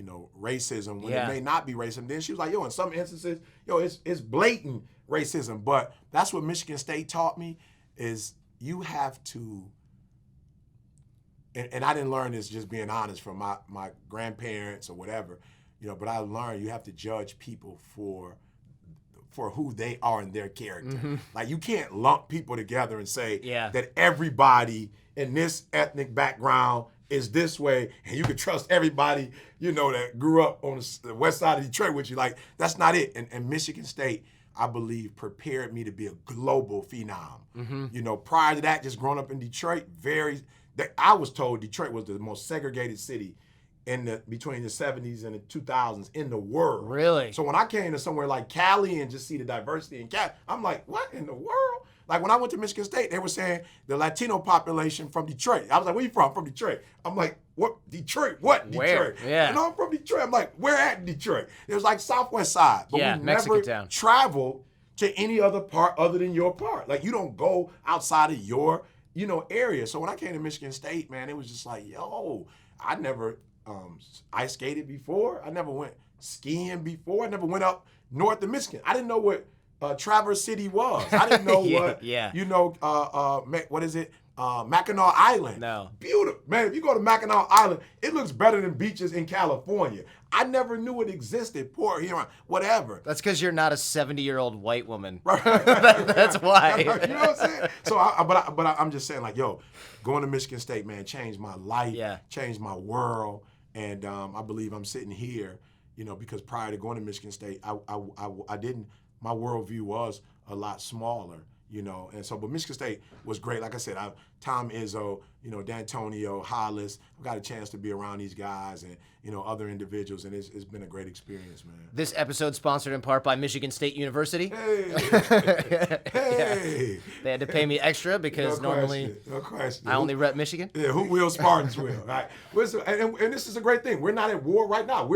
racism when Yeah. it may not be racism. Then she was like, yo, in some instances, it's blatant racism. But that's what Michigan State taught me is you have to, and I didn't learn this just being honest from my grandparents or whatever, but I learned you have to judge people for who they are in their character. Like you can't lump people together and say that everybody in this ethnic background is this way, and you can trust everybody, that grew up on the west side of Detroit with you. Like, that's not it. And Michigan State, I believe, prepared me to be a global phenom. Prior to that, just growing up in Detroit, I was told Detroit was the most segregated city between the 70s and the 2000s in the world. Really? So when I came to somewhere like Cali and just see the diversity in Cali, I'm like, what in the world? Like when I went to Michigan State, they were saying the Latino population from Detroit. I was like, where you from? I'm from Detroit. I'm like, what? Detroit? What? Where? Detroit? Yeah. I'm from Detroit. I'm like, where at Detroit? It was like Southwest Side. But we Mexican never town. traveled to any other part other than your part. Like you don't go outside of your, area. So when I came to Michigan State, man, it was just like, yo, I never ice skated before. I never went skiing before. I never went up north of Michigan. I didn't know what Traverse City was. I didn't know what is it? Mackinac Island. No. Beautiful. Man, if you go to Mackinac Island, it looks better than beaches in California. I never knew it existed. Poor Huron, whatever. That's because you're not a 70-year-old white woman. Right. That's why. You know what I'm saying? So, I'm just saying, like, yo, going to Michigan State, man, changed my life, changed my world, and I believe I'm sitting here, because prior to going to Michigan State, I didn't. My worldview was a lot smaller, and so, but Michigan State was great. Like I said, Tom Izzo, D'Antonio, Hollis, I've got a chance to be around these guys and, other individuals, and it's been a great experience, man. This episode sponsored in part by Michigan State University. Hey. Yeah. They had to pay me extra because normally I only rep Michigan. Yeah, who will Spartans will, right? And this is a great thing. We're not at war right now.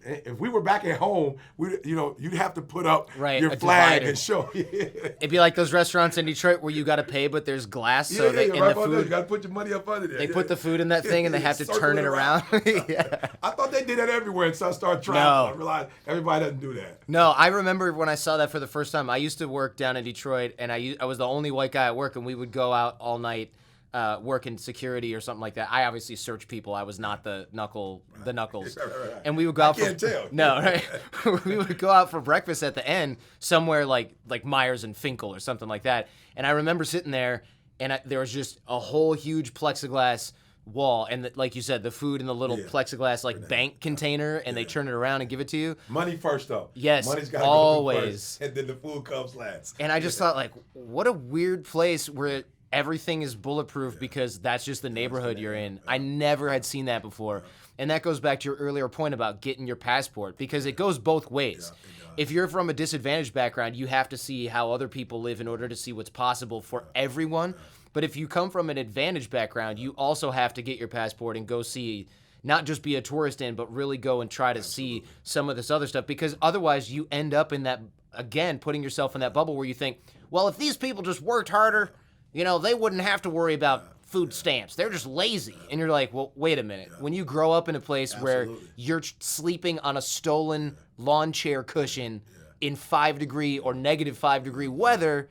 If we were back at home, you'd have to put up your flag divider. and show. It'd be like those restaurants in Detroit where you got to pay, but there's glass, so the food. You got to put your money up under there. They put the food in that thing and they have to turn it around. Yeah. I thought they did that everywhere until I started traveling. I realized everybody doesn't do that. No, I remember when I saw that for the first time. I used to work down in Detroit, and I was the only white guy at work, and we would go out all night working security or something like that. I obviously searched people. I was not the knuckles. Right. And we would go out can't tell. No, right? We would go out for breakfast at the end somewhere like Myers and Finkel or something like that. And I remember sitting there, and there was just a whole huge plexiglass wall, and like you said, the food in the little plexiglass bank container, and they turn it around and give it to you. Money first, though. Yes, money's got to always. go first, and then the food comes last. And I just thought, what a weird place where everything is bulletproof because that's just the neighborhood you're in. I never had seen that before, and that goes back to your earlier point about getting your passport because it goes both ways. If you're from a disadvantaged background, you have to see how other people live in order to see what's possible for everyone. But if you come from an advantaged background, you also have to get your passport and go see, not just be a tourist in, but really go and try to see some of this other stuff. Because otherwise you end up in that, again, putting yourself in that bubble where you think, well, if these people just worked harder, they wouldn't have to worry about food stamps. They're just lazy. And you're like, well, wait a minute. When you grow up in a place where you're sleeping on a stolen lawn chair cushion in 5-degree or negative 5-degree weather,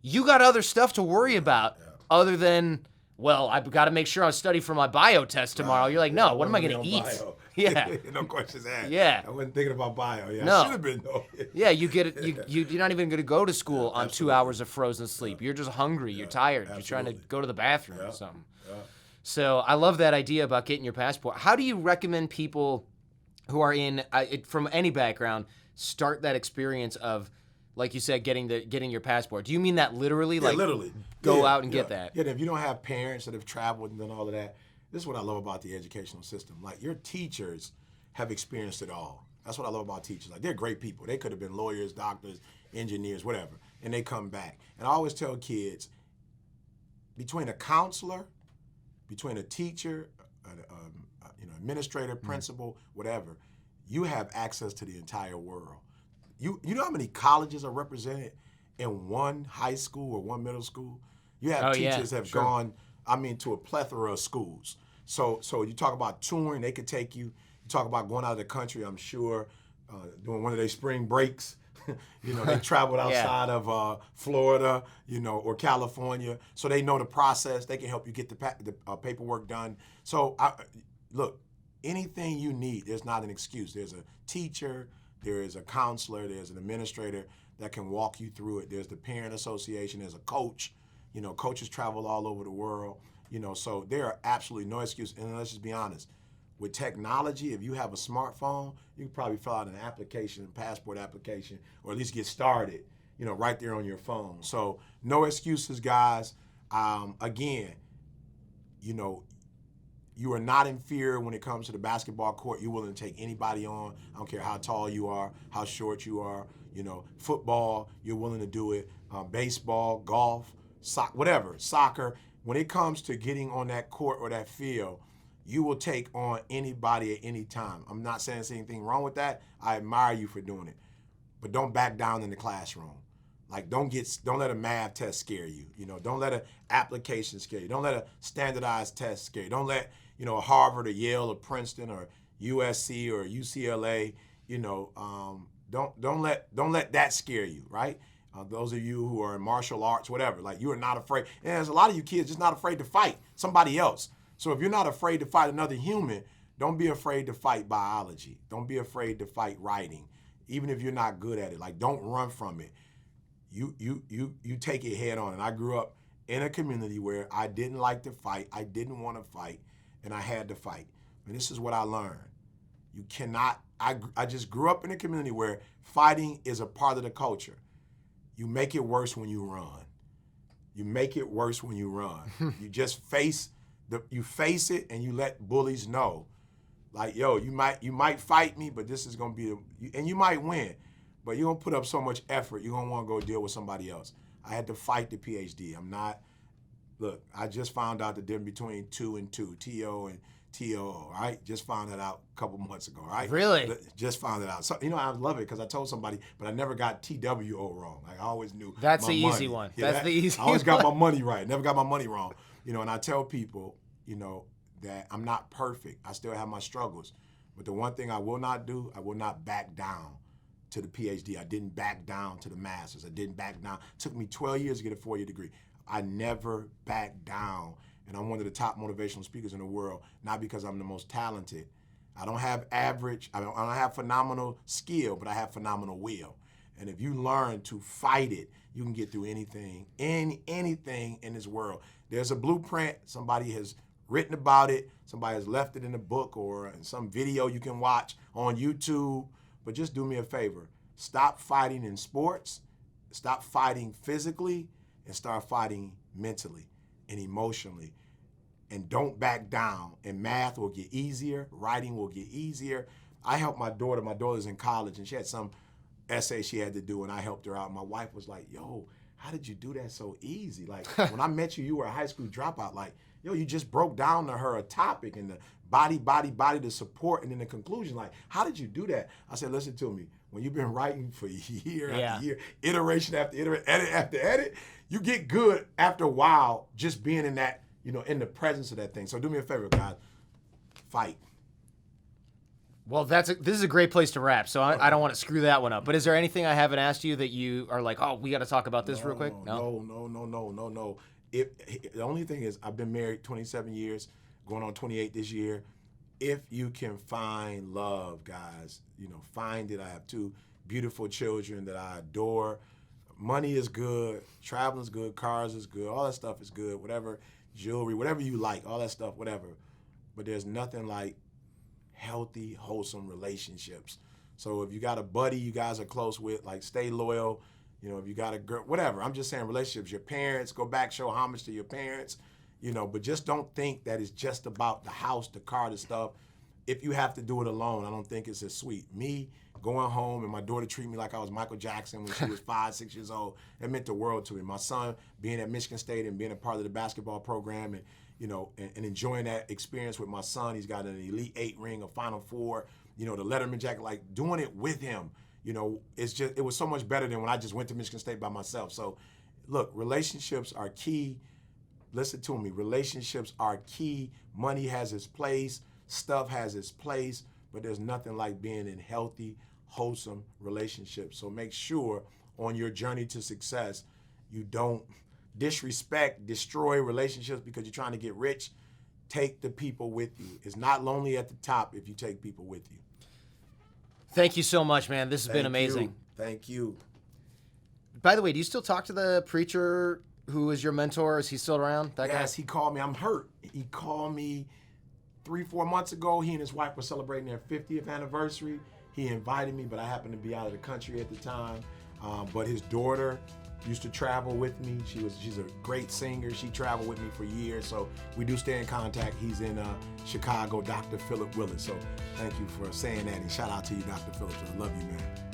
you got other stuff to worry about other than, well, I've got to make sure I study for my bio test tomorrow. You're like, no, what am I going to eat? Bio. Yeah. No questions asked. Yeah. I wasn't thinking about bio. Yeah, No. I should have been, though. Yeah, you get it. You're not even going to go to school on 2 hours of frozen sleep. You're just hungry. You're tired. You're trying to go to the bathroom or something. So I love that idea about getting your passport. How do you recommend people who are from any background start that experience of, like you said, getting your passport? Do you mean that literally? Literally. Go out and get that? Yeah, if you don't have parents that have traveled and done all of that, this is what I love about the educational system. Like, your teachers have experienced it all. That's what I love about teachers. Like, they're great people. They could have been lawyers, doctors, engineers, whatever, and they come back. And I always tell kids, between a counselor, between a teacher, administrator, principal, whatever, you have access to the entire world. You know how many colleges are represented in one high school or one middle school? You have teachers that have gone, to a plethora of schools. So you talk about touring, they could take you. You talk about going out of the country, I'm sure, doing one of their spring breaks. They traveled outside of Florida, or California, so they know the process. They can help you get the paperwork done. So, look, anything you need, there's not an excuse. There's a teacher, there is a counselor, there's an administrator that can walk you through it. There's the parent association, there's a coach. Coaches travel all over the world. So there are absolutely no excuse. And let's just be honest. With technology, if you have a smartphone, you can probably fill out an application, passport application, or at least get started, right there on your phone. So no excuses, guys. Again, you are not inferior when it comes to the basketball court. You're willing to take anybody on. I don't care how tall you are, how short you are. Football, you're willing to do it. Baseball, golf, soccer. When it comes to getting on that court or that field, you will take on anybody at any time. I'm not saying there's anything wrong with that. I admire you for doing it. But don't back down in the classroom. Like, don't let a math test scare you. Don't let an application scare you. Don't let a standardized test scare you. Don't let, a Harvard or Yale or Princeton or USC or UCLA, don't let that scare you, right? Those of you who are in martial arts, whatever, like, you are not afraid. And there's a lot of you kids just not afraid to fight somebody else. So if you're not afraid to fight another human, don't be afraid to fight biology. Don't be afraid to fight writing, even if you're not good at it. Like, don't run from it. You take it head on. And I grew up in a community where I didn't like to fight. I didn't want to fight, and I had to fight. And this is what I learned. You cannot, I just grew up in a community where fighting is a part of the culture. You make it worse when you run. You make it worse when you run. You just face it, and you let bullies know, like, yo, you might fight me, but this is gonna be and you might win, but you're gonna put up so much effort, you're gonna want to go deal with somebody else. I had to fight the PhD. I just found out the difference between 2 and 2, TO and TOO, right? Just found that out a couple months ago, right? Really? Just found it out. So, I love it because I told somebody, but I never got TWO wrong. Like, I always knew that's my the money. easy one. Yeah, that's the easy I always one. got my money right. Never got my money wrong. And I tell people, that I'm not perfect. I still have my struggles. But the one thing I will not do, I will not back down to the PhD. I didn't back down to the masters. I didn't back down. It took me 12 years to get a 4-year degree. I never backed down. And I'm one of the top motivational speakers in the world, not because I'm the most talented. I don't have average, I don't have phenomenal skill, but I have phenomenal will. And if you learn to fight it, you can get through anything in this world. There's a blueprint. Somebody has written about it. Somebody has left it in a book or in some video you can watch on YouTube. But just do me a favor. Stop fighting in sports. Stop fighting physically and start fighting mentally and emotionally. And don't back down. And math will get easier. Writing will get easier. I helped my daughter. My daughter's in college, and she had some essay she had to do, and I helped her out. My wife was like, yo, how did you do that so easy? Like, when I met you, you were a high school dropout. Like, yo, you just broke down to her a topic and the body, the support, and then the conclusion. Like, how did you do that? I said, listen to me. When you've been writing for year after year, iteration after iteration, edit after edit, you get good after a while just being in that, in the presence of that thing. So do me a favor, guys. Fight. Well, this is a great place to wrap, so I don't want to screw that one up. But is there anything I haven't asked you that you are like, oh, we got to talk about this real quick? No. The only thing is, I've been married 27 years, going on 28 this year. If you can find love, guys, find it. I have 2 beautiful children that I adore. Money is good, traveling is good, cars is good, all that stuff is good, whatever, jewelry, whatever you like, all that stuff, whatever. But there's nothing like healthy, wholesome relationships. So if you got a buddy you guys are close with, like, stay loyal. If you got a girl, whatever. I'm just saying relationships. Your parents, go back, show homage to your parents. But just don't think that it's just about the house, the car, the stuff. If you have to do it alone, I don't think it's as sweet. Me going home and my daughter treat me like I was Michael Jackson when she was 5, 6 years old, that meant the world to me. My son being at Michigan State and being a part of the basketball program and and enjoying that experience with my son. He's got an Elite 8 ring, a Final Four, the Letterman jacket, like doing it with him. It was so much better than when I just went to Michigan State by myself. So, look, relationships are key. Listen to me. Relationships are key. Money has its place. Stuff has its place. but there's nothing like being in healthy, wholesome relationships. So make sure on your journey to success, you don't disrespect, destroy relationships because you're trying to get rich. Take the people with you. It's not lonely at the top if you take people with you. Thank you so much, man. This has been amazing. Thank you. By the way, do you still talk to the preacher who was your mentor? Is he still around? That Yes, guy? he called me. I'm hurt. He called me 3-4 months ago. He and his wife were celebrating their 50th anniversary. He invited me, but I happened to be out of the country at the time. But his daughter used to travel with me. She's a great singer. She traveled with me for years, so we do stay in contact. He's in Chicago, Dr. Philip Willis. So thank you for saying that, and shout out to you, Dr. Phillips. I love you, man.